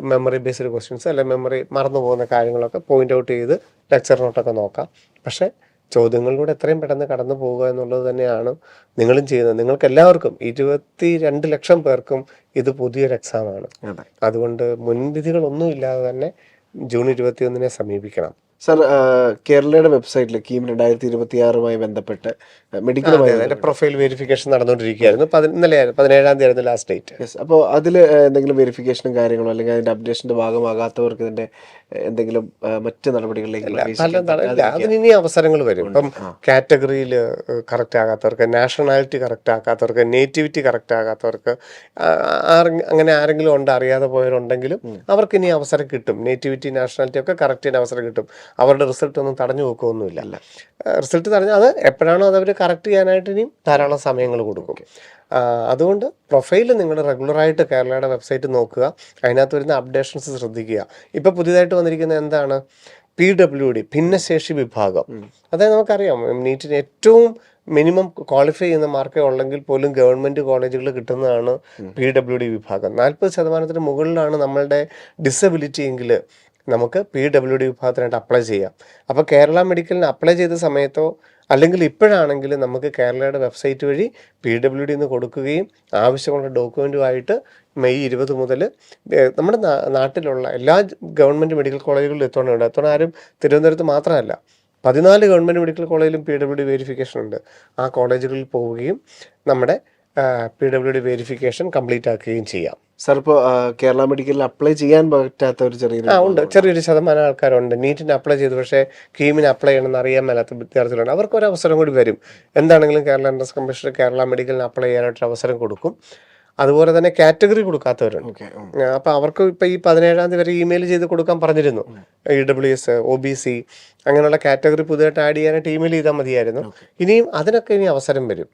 മെമ്മറി ബേസ്ഡ് ക്വസ്റ്റ്യൻസ് അല്ലെങ്കിൽ മെമ്മറി മറന്നു പോകുന്ന കാര്യങ്ങളൊക്കെ പോയിൻ്റ് ഔട്ട് ചെയ്ത് ലെക്ചർ നോട്ടൊക്കെ നോക്കാം. പക്ഷേ ചോദ്യങ്ങളിലൂടെ എത്രയും പെട്ടെന്ന് കടന്നു പോവുക എന്നുള്ളത് തന്നെയാണ് നിങ്ങളും ചെയ്യുന്നത്. നിങ്ങൾക്ക് എല്ലാവർക്കും 22 ലക്ഷം പേർക്കും ഇത് പുതിയൊരു എക്സാമാണ്. അതുകൊണ്ട് മുൻവിധികളൊന്നും ഇല്ലാതെ തന്നെ ജൂൺ 21 സമീപിക്കണം. സർ, കേരളയുടെ വെബ്സൈറ്റിൽ കീം 2026 ബന്ധപ്പെട്ട് മെഡിക്കൽ പ്രൊഫൈൽ വെരിഫിക്കേഷൻ നടന്നുകൊണ്ടിരിക്കുകയായിരുന്നു. ഇന്നലെ 17-ാം തീയതി ആയിരുന്നു ലാസ്റ്റ് ഡേറ്റ്. അപ്പോൾ അതിൽ എന്തെങ്കിലും വെരിഫിക്കേഷനും കാര്യങ്ങളോ അല്ലെങ്കിൽ അതിൻ്റെ അപ്ഡേഷൻ്റെ ഭാഗമാകാത്തവർക്ക് ഇതിൻ്റെ എന്തെങ്കിലും മറ്റ് നടപടികളിലേക്ക് അതിനി അവസരങ്ങൾ വരും. ഇപ്പം കാറ്റഗറിയിൽ കറക്റ്റ് ആകാത്തവർക്ക്, നാഷണാലിറ്റി കറക്റ്റ് ആക്കാത്തവർക്ക്, നേറ്റിവിറ്റി കറക്റ്റ് ആകാത്തവർക്ക്, അങ്ങനെ ആരെങ്കിലും ഉണ്ട് അറിയാതെ പോയവരുണ്ടെങ്കിലും അവർക്ക് ഇനി അവസരം കിട്ടും. നേറ്റിവിറ്റി നാഷണാലിറ്റി ഒക്കെ കറക്റ്റ് ചെയ്യാൻ അവസരം കിട്ടും. അവരുടെ റിസൾട്ട് ഒന്നും തടഞ്ഞു വെക്കുകയൊന്നുമില്ല. റിസൾട്ട് തടഞ്ഞാൽ അത് എപ്പോഴാണോ അത് അവർ കറക്റ്റ് ചെയ്യാനായിട്ട് ഇനിയും ധാരാളം സമയങ്ങൾ കൊടുക്കും. അതുകൊണ്ട് പ്രൊഫൈൽ നിങ്ങൾ റെഗുലറായിട്ട് കേരളയുടെ വെബ്സൈറ്റ് നോക്കുക, അതിനകത്ത് വരുന്ന അപ്ഡേഷൻസ് ശ്രദ്ധിക്കുക. ഇപ്പോൾ പുതിയതായിട്ട് വന്നിരിക്കുന്ന എന്താണ്? PWD, ഭിന്നശേഷി വിഭാഗം. അതായത് നമുക്കറിയാം നീറ്റിന് ഏറ്റവും മിനിമം ക്വാളിഫൈ ചെയ്യുന്ന മാർക്കേ ഉള്ളെങ്കിൽ പോലും ഗവൺമെൻറ് കോളേജുകൾ കിട്ടുന്നതാണ് PWD വിഭാഗം. 40% മുകളിലാണ് നമ്മളുടെ ഡിസബിലിറ്റി എങ്കിൽ നമുക്ക് PWD വിഭാഗത്തിനായിട്ട് അപ്ലൈ ചെയ്യാം. അപ്പോൾ കേരള മെഡിക്കലിന് അപ്ലൈ ചെയ്ത സമയത്തോ അല്ലെങ്കിൽ ഇപ്പോഴാണെങ്കിലും നമുക്ക് കേരളയുടെ വെബ്സൈറ്റ് വഴി PWD എന്ന് കൊടുക്കുകയും ആവശ്യമുള്ള ഡോക്യുമെൻറ്റുമായിട്ട് മെയ് 20 മുതൽ നമ്മുടെ നാട്ടിലുള്ള എല്ലാ ഗവൺമെൻറ് മെഡിക്കൽ കോളേജുകളിലും എത്തണം. ആരും തിരുവനന്തപുരത്ത് മാത്രമല്ല, 14 ഗവൺമെൻറ് മെഡിക്കൽ കോളേജിലും PWD വെരിഫിക്കേഷൻ ഉണ്ട്. ആ കോളേജുകളിൽ പോവുകയും നമ്മുടെ PWD വെരിഫിക്കേഷൻ കംപ്ലീറ്റ് ആക്കുകയും ചെയ്യാം. സാർ ഇപ്പോൾ കേരള മെഡിക്കലിൽ അപ്ലൈ ചെയ്യാൻ പറ്റാത്ത ഒരു ചെറിയൊരു ഉണ്ട്, ചെറിയൊരു ശതമാനം ആൾക്കാരുണ്ട് നീറ്റിന് അപ്ലൈ ചെയ്തു പക്ഷേ കീമിന് അപ്ലൈ ചെയ്യണമെന്ന് അറിയാൻ മേലാത്ത വിദ്യാർത്ഥികളുണ്ട്. അവർക്ക് ഒരു അവസരം കൂടി വരും. എന്താണെങ്കിലും കേരള എൻട്രൻസ് കമ്മീഷൻ കേരള മെഡിക്കലിന് അപ്ലൈ ചെയ്യാനായിട്ടൊരു അവസരം കൊടുക്കും. അതുപോലെ തന്നെ കാറ്റഗറി കൊടുക്കാത്തവരുണ്ട്. ഓക്കെ. അപ്പോൾ അവർക്ക് ഇപ്പോൾ ഈ 17-ാം തീയതി വരെ ഇമെയിൽ ചെയ്ത് കൊടുക്കാൻ പറഞ്ഞിരുന്നു. EWS, OBC അങ്ങനെയുള്ള കാറ്റഗറി പുതുതായിട്ട് ആഡ് ചെയ്യാനായിട്ട് ഇമെയിൽ ചെയ്താൽ മതിയായിരുന്നു. ഇനിയും അതിനൊക്കെ ഇനി അവസരം വരും.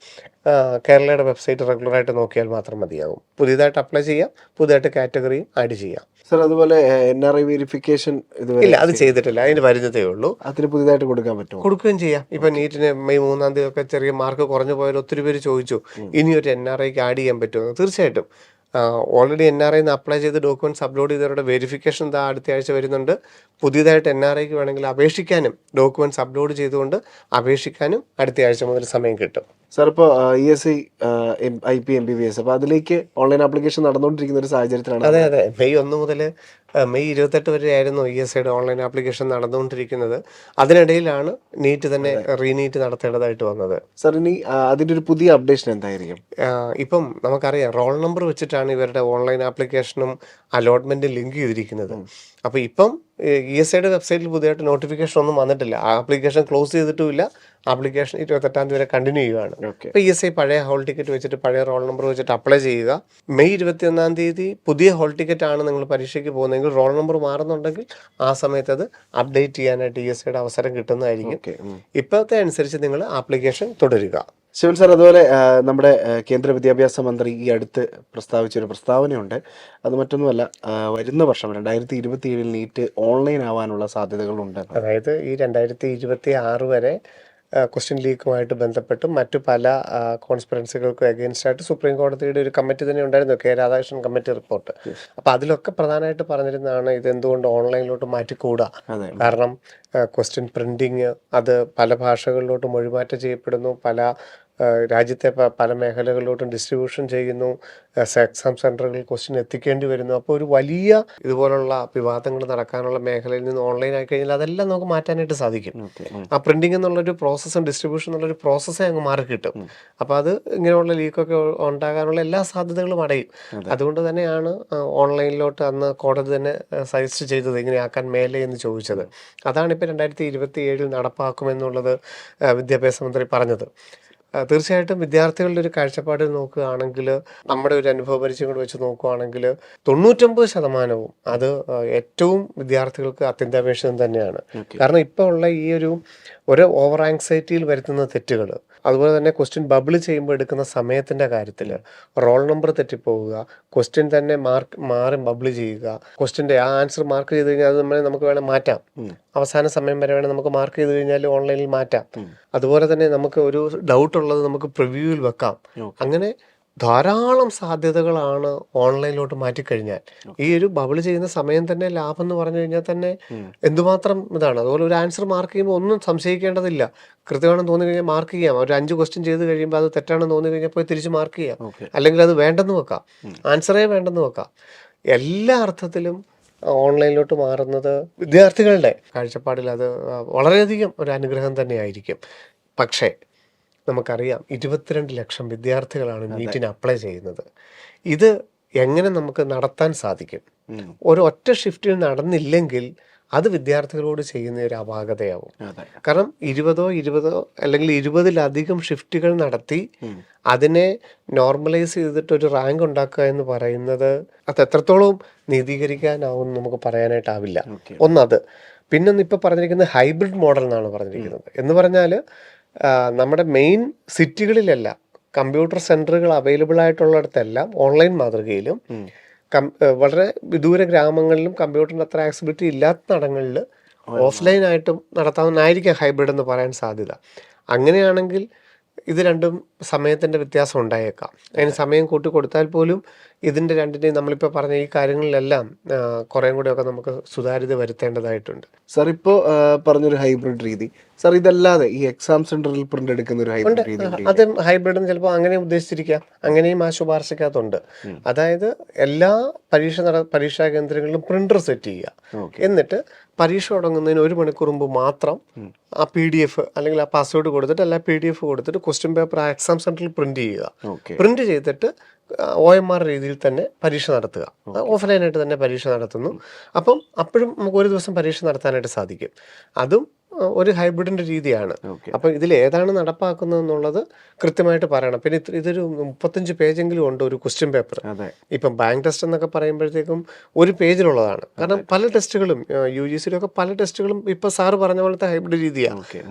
കേരളയുടെ വെബ്സൈറ്റ് റെഗുലറായിട്ട് നോക്കിയാൽ മാത്രം മതിയാകും. പുതിയതായിട്ട് അപ്ലൈ ചെയ്യാം, പുതിയതായിട്ട് കാറ്റഗറിയും ആഡ് ചെയ്യാം. സാർ അതുപോലെ NRI വെരിഫിക്കേഷൻ ഇതുവരെ ഇല്ല, അത് ചെയ്തിട്ടില്ല. അതിന് വരുന്നതേ ഉള്ളൂ. അതിന് പുതിയതായിട്ട് കൊടുക്കാൻ പറ്റുമോ? കൊടുക്കുകയും ചെയ്യാം. ഇപ്പം നീറ്റിന് മെയ് 3-ാം തീയതി ഒക്കെ ചെറിയ മാർക്ക് കുറഞ്ഞു പോയാൽ ഒത്തിരി പേര് ചോദിച്ചു ഇനി ഒരു NRIക്ക് ആഡ് ചെയ്യാൻ പറ്റുമോ. തീർച്ചയായിട്ടും ഓൾറെഡി NRIന്ന് അപ്ലൈ ചെയ്ത് ഡോക്യുമെൻറ്റ്സ് അപ്ലോഡ് ചെയ്തവരുടെ വെരിഫിക്കേഷൻ അടുത്ത ആഴ്ച വരുന്നുണ്ട്. പുതിയതായിട്ട് NRIക്ക് വേണമെങ്കിൽ അപേക്ഷിക്കാനും ഡോക്യുമെൻറ്റ്സ് അപ്ലോഡ് ചെയ്തുകൊണ്ട് അപേക്ഷിക്കാനും അടുത്ത ആഴ്ച മുതൽ സമയം കിട്ടും. സാർ ഇപ്പോൾ ESI IP MBBS അപ്പോൾ അതിലേക്ക് ഓൺലൈൻ ആപ്ലിക്കേഷൻ നടന്നുകൊണ്ടിരിക്കുന്ന ഒരു സാഹചര്യത്തിലാണ്. അതെ, മെയ് 1 മുതൽ മെയ് 28 വരെ ആയിരുന്നു ESIയുടെ ഓൺലൈൻ ആപ്ലിക്കേഷൻ നടന്നുകൊണ്ടിരിക്കുന്നത്. അതിനിടയിലാണ് നീറ്റ് തന്നെ റീനീറ്റ് നടത്തേണ്ടതായിട്ട് വന്നത്. സാർ ഇനി അതിൻ്റെ ഒരു പുതിയ അപ്ഡേഷൻ എന്തായിരിക്കും? ഇപ്പം നമുക്കറിയാം റോൾ നമ്പർ വെച്ചിട്ടാണ് ഇവരുടെ ഓൺലൈൻ ആപ്ലിക്കേഷനും അലോട്ട്മെൻറ്റും ലിങ്ക് ചെയ്തിരിക്കുന്നത്. അപ്പോൾ ഇപ്പം ESIയുടെ വെബ്സൈറ്റിൽ പുതിയതായിട്ട് നോട്ടിഫിക്കേഷൻ ഒന്നും വന്നിട്ടില്ല. ആപ്ലിക്കേഷൻ ക്ലോസ് ചെയ്തിട്ടുമില്ല. ആപ്ലിക്കേഷൻ 28-ാം തീയതി വരെ കണ്ടിന്യൂ ചെയ്യുകയാണ്. ഇപ്പോൾ ESI പഴയ ഹോൾ ടിക്കറ്റ് വെച്ചിട്ട് പഴയ റോൾ നമ്പർ വെച്ചിട്ട് അപ്ലൈ ചെയ്യുക. മെയ് 21-ാം തീയതി പുതിയ ഹോൾ ടിക്കറ്റ് ആണ് നിങ്ങൾ പരീക്ഷയ്ക്ക് പോകുന്നതെങ്കിൽ റോൾ നമ്പർ മാറുന്നുണ്ടെങ്കിൽ ആ സമയത്ത് അത് അപ്ഡേറ്റ് ചെയ്യാനായിട്ട് ESIയുടെ അവസരം കിട്ടുന്നതായിരിക്കും. ഇപ്പോഴത്തെ അനുസരിച്ച് നിങ്ങൾ ആപ്ലിക്കേഷൻ തുടരുക. ശിവൻ സാർ, അതുപോലെ നമ്മുടെ കേന്ദ്ര വിദ്യാഭ്യാസ മന്ത്രി ഈ അടുത്ത് പ്രസ്താവിച്ചൊരു പ്രസ്താവനയുണ്ട്. അത് മറ്റൊന്നുമല്ല, വരുന്ന വർഷം 2027 നീറ്റ് ഓൺലൈൻ ആവാനുള്ള സാധ്യതകളുണ്ട്. അതായത് ഈ 2026 വരെ ക്വസ്റ്റ്യൻ ലീക്കുമായിട്ട് ബന്ധപ്പെട്ടും മറ്റു പല കോൺസ്പിറൻസികൾക്കും അഗെയിൻസ്റ്റായിട്ട് സുപ്രീം കോടതിയുടെ ഒരു കമ്മിറ്റി തന്നെ ഉണ്ടായിരുന്നു, കെ രാധാകൃഷ്ണൻ കമ്മിറ്റി റിപ്പോർട്ട്. അപ്പോൾ അതിലൊക്കെ പ്രധാനമായിട്ട് പറഞ്ഞിരുന്നതാണ് ഇതെന്തുകൊണ്ട് ഓൺലൈനിലോട്ട് മാറ്റിക്കൂടാ. കാരണം ക്വസ്റ്റ്യൻ പ്രിൻറ്റിങ് അത് പല ഭാഷകളിലോട്ട് മൊഴിമാറ്റം ചെയ്യപ്പെടുന്നു, പല രാജ്യത്തെ പല മേഖലകളിലോട്ടും ഡിസ്ട്രിബ്യൂഷൻ ചെയ്യുന്നു, എക്സാം സെൻറ്ററുകളിൽ ക്വസ്റ്റ്യൻ എത്തിക്കേണ്ടി വരുന്നു. അപ്പോൾ ഒരു വലിയ ഇതുപോലുള്ള വിവാദങ്ങൾ നടക്കാനുള്ള മേഖലയിൽ നിന്ന് ഓൺലൈൻ ആയി കഴിഞ്ഞാൽ അതെല്ലാം നമുക്ക് മാറ്റാനായിട്ട് സാധിക്കും. ആ പ്രിൻറ്റിംഗ് എന്നുള്ളൊരു പ്രോസസ്സും ഡിസ്ട്രിബ്യൂഷൻ എന്നുള്ളൊരു പ്രോസസ്സേ അങ്ങ് മാറി കിട്ടും. അപ്പോൾ അത് ഇങ്ങനെയുള്ള ലീക്കൊക്കെ ഉണ്ടാകാനുള്ള എല്ലാ സാധ്യതകളും അടയും. അതുകൊണ്ട് തന്നെയാണ് ഓൺലൈനിലോട്ട് അന്ന് കോടതി തന്നെ സജസ്റ്റ് ചെയ്തത് ഇങ്ങനെയാക്കാൻ മേലെ എന്ന് ചോദിച്ചത്. അതാണ് ഇപ്പോൾ 2027 നടപ്പാക്കുമെന്നുള്ളത് വിദ്യാഭ്യാസ മന്ത്രി പറഞ്ഞത്. തീർച്ചയായിട്ടും വിദ്യാർത്ഥികളുടെ ഒരു കാഴ്ചപ്പാടിൽ നോക്കുകയാണെങ്കിൽ, നമ്മുടെ ഒരു അനുഭവ പരിചയം കൂടെ വെച്ച് നോക്കുകയാണെങ്കിൽ 99% അത് ഏറ്റവും വിദ്യാർത്ഥികൾക്ക് അത്യന്താപേക്ഷിതം തന്നെയാണ്. കാരണം ഇപ്പോൾ ഉള്ള ഈ ഒരു ഓവർ ആങ്സൈറ്റിയിൽ വരുത്തുന്ന തെറ്റുകൾ, അതുപോലെ തന്നെ ക്വസ്റ്റ്യൻ ബബിൾ ചെയ്യുമ്പോൾ എടുക്കുന്ന സമയത്തിൻ്റെ കാര്യത്തിൽ റോൾ നമ്പർ തെറ്റിപ്പോവുക, ക്വസ്റ്റ്യൻ തന്നെ മാറി ബബിൾ ചെയ്യുക, ക്വസ്റ്റ്യൻ്റെ ആ ആൻസർ മാർക്ക് ചെയ്ത് കഴിഞ്ഞാൽ അത് നമുക്ക് വേണം മാറ്റാം, അവസാന സമയം വരെ വേണം നമുക്ക് മാർക്ക് ചെയ്ത് കഴിഞ്ഞാൽ ഓൺലൈനിൽ മാറ്റാം. അതുപോലെ തന്നെ നമുക്ക് ഒരു ഡൗട്ട് ഉള്ളത് നമുക്ക് പ്രിവ്യൂവിൽ വെക്കാം. അങ്ങനെ ധാരാളം സാധ്യതകളാണ് ഓൺലൈനിലോട്ട് മാറ്റിക്കഴിഞ്ഞാൽ. ഈ ഒരു ബബിൾ ചെയ്യുന്ന സമയം തന്നെ ലാഭം എന്ന് പറഞ്ഞു കഴിഞ്ഞാൽ തന്നെ എന്തുമാത്രം ഇതാണ്. അതുപോലെ ഒരു ആൻസർ മാർക്ക് ചെയ്യുമ്പോൾ ഒന്നും സംശയിക്കേണ്ടതില്ല. കൃത്യമാണെന്ന് തോന്നി കഴിഞ്ഞാൽ മാർക്ക് ചെയ്യാം. ഒരു 5 ക്വസ്റ്റ്യൻ ചെയ്ത് കഴിയുമ്പോൾ അത് തെറ്റാണെന്ന് തോന്നി കഴിഞ്ഞാൽ പോയി തിരിച്ച് മാർക്ക് ചെയ്യാം, അല്ലെങ്കിൽ അത് വേണ്ടെന്ന് വെക്കാം, ആൻസറേ വേണ്ടെന്ന് വെക്കാം. എല്ലാ അർത്ഥത്തിലും ഓൺലൈനിലോട്ട് മാറുന്നത് വിദ്യാർത്ഥികളുടെ കാഴ്ചപ്പാടിൽ അത് വളരെയധികം ഒരു അനുഗ്രഹം തന്നെയായിരിക്കും. പക്ഷേ നമുക്കറിയാം 22 ലക്ഷം വിദ്യാർത്ഥികളാണ് നീറ്റിന് അപ്ലൈ ചെയ്യുന്നത്. ഇത് എങ്ങനെ നമുക്ക് നടത്താൻ സാധിക്കും? ഒരു ഒറ്റ ഷിഫ്റ്റിൽ നടന്നില്ലെങ്കിൽ അത് വിദ്യാർത്ഥികളോട് ചെയ്യുന്ന ഒരു അപാകതയാവും. കാരണം 20 അല്ലെങ്കിൽ 20-ലധികം ഷിഫ്റ്റുകൾ നടത്തി അതിനെ നോർമലൈസ് ചെയ്തിട്ട് ഒരു റാങ്ക് ഉണ്ടാക്കുക എന്ന് പറയുന്നത് അത് എത്രത്തോളം നീതീകരിക്കാനാവും നമുക്ക് പറയാനായിട്ടാവില്ല. ഒന്നത്. പിന്നൊന്ന് ഇപ്പോൾ പറഞ്ഞിരിക്കുന്നത് ഹൈബ്രിഡ് മോഡൽ എന്നാണ് പറഞ്ഞിരിക്കുന്നത്. എന്ന് പറഞ്ഞാൽ നമ്മുടെ മെയിൻ സിറ്റികളിലല്ല, കമ്പ്യൂട്ടർ സെൻറ്ററുകൾ അവൈലബിൾ ആയിട്ടുള്ളിടത്തെല്ലാം ഓൺലൈൻ മാതൃകയിലും, വളരെ വിദൂര ഗ്രാമങ്ങളിലും കമ്പ്യൂട്ടറിൻ്റെ അത്ര ആക്സസിബിലിറ്റി ഇല്ലാത്തിടങ്ങളിൽ ഓഫ്ലൈനായിട്ടും നടത്താവുന്നതായിരിക്കും ഹൈബ്രിഡ് എന്ന് പറയാൻ സാധ്യത. അങ്ങനെയാണെങ്കിൽ ഇത് രണ്ടും സമയത്തിൻ്റെ വ്യത്യാസം ഉണ്ടായേക്കാം. അതിന് സമയം കൂട്ടി കൊടുത്താൽ പോലും ഇതിൻ്റെ രണ്ടിൻ്റെയും നമ്മളിപ്പോൾ പറഞ്ഞ ഈ കാര്യങ്ങളിലെല്ലാം കുറേ കൂടെയൊക്കെ നമുക്ക് സുതാര്യത വരുത്തേണ്ടതായിട്ടുണ്ട്. സാർ ഇപ്പോൾ പറഞ്ഞൊരു ഹൈബ്രിഡ് രീതി, സാർ ഇതല്ലാതെ ഈ എക്സാം സെന്ററിൽ പ്രിന്റ് എടുക്കുന്ന ഒരു ഹൈബ്രിഡ് രീതി കൂടി അത് ഹൈബ്രിഡും ചിലപ്പോൾ അങ്ങനെ ഉദ്ദേശിച്ചിരിക്കാം, അങ്ങനെയും ആ ശുപാർശക്കകത്തുണ്ട്. അതായത് എല്ലാ പരീക്ഷാ കേന്ദ്രങ്ങളിലും പ്രിന്റർ സെറ്റ് ചെയ്യുക, എന്നിട്ട് പരീക്ഷ തുടങ്ങുന്നതിന് 1 മണിക്കൂർ മുമ്പ് മാത്രം ആ PDF അല്ലെങ്കിൽ ആ പാസ്വേഡ് കൊടുത്തിട്ട് അല്ല PDF കൊടുത്തിട്ട് ക്വസ്റ്റ്യൻ പേപ്പർ ആ എക്സാം സെന്ററിൽ പ്രിന്റ് ചെയ്യുക. പ്രിന്റ് ചെയ്തിട്ട് OMR രീതിയിൽ തന്നെ പരീക്ഷ നടത്തുക. ഓഫ്ലൈനായിട്ട് തന്നെ പരീക്ഷ നടത്തുന്നു. അപ്പം അപ്പോഴും നമുക്ക് ഒരു ദിവസം പരീക്ഷ നടത്താനായിട്ട് സാധിക്കും. അതും ഒരു ഹൈബ്രിഡിൻ്റെ രീതിയാണ്. അപ്പം ഇതിൽ ഏതാണ് നടപ്പാക്കുന്നതെന്നുള്ളത് കൃത്യമായിട്ട് പറയണം. പിന്നെ ഇതൊരു 35 പേജെങ്കിലും ഉണ്ട് ഒരു ക്വസ്റ്റ്യൻ പേപ്പർ. ഇപ്പം ബാങ്ക് ടെസ്റ്റ് എന്നൊക്കെ പറയുമ്പോഴത്തേക്കും ഒരു പേജിലുള്ളതാണ്. കാരണം പല ടെസ്റ്റുകളും UGCയിലൊക്കെ പല ടെസ്റ്റുകളും ഇപ്പം സാറ് പറഞ്ഞ പോലത്തെ ഹൈബ്രിഡ് രീതിയാണ്.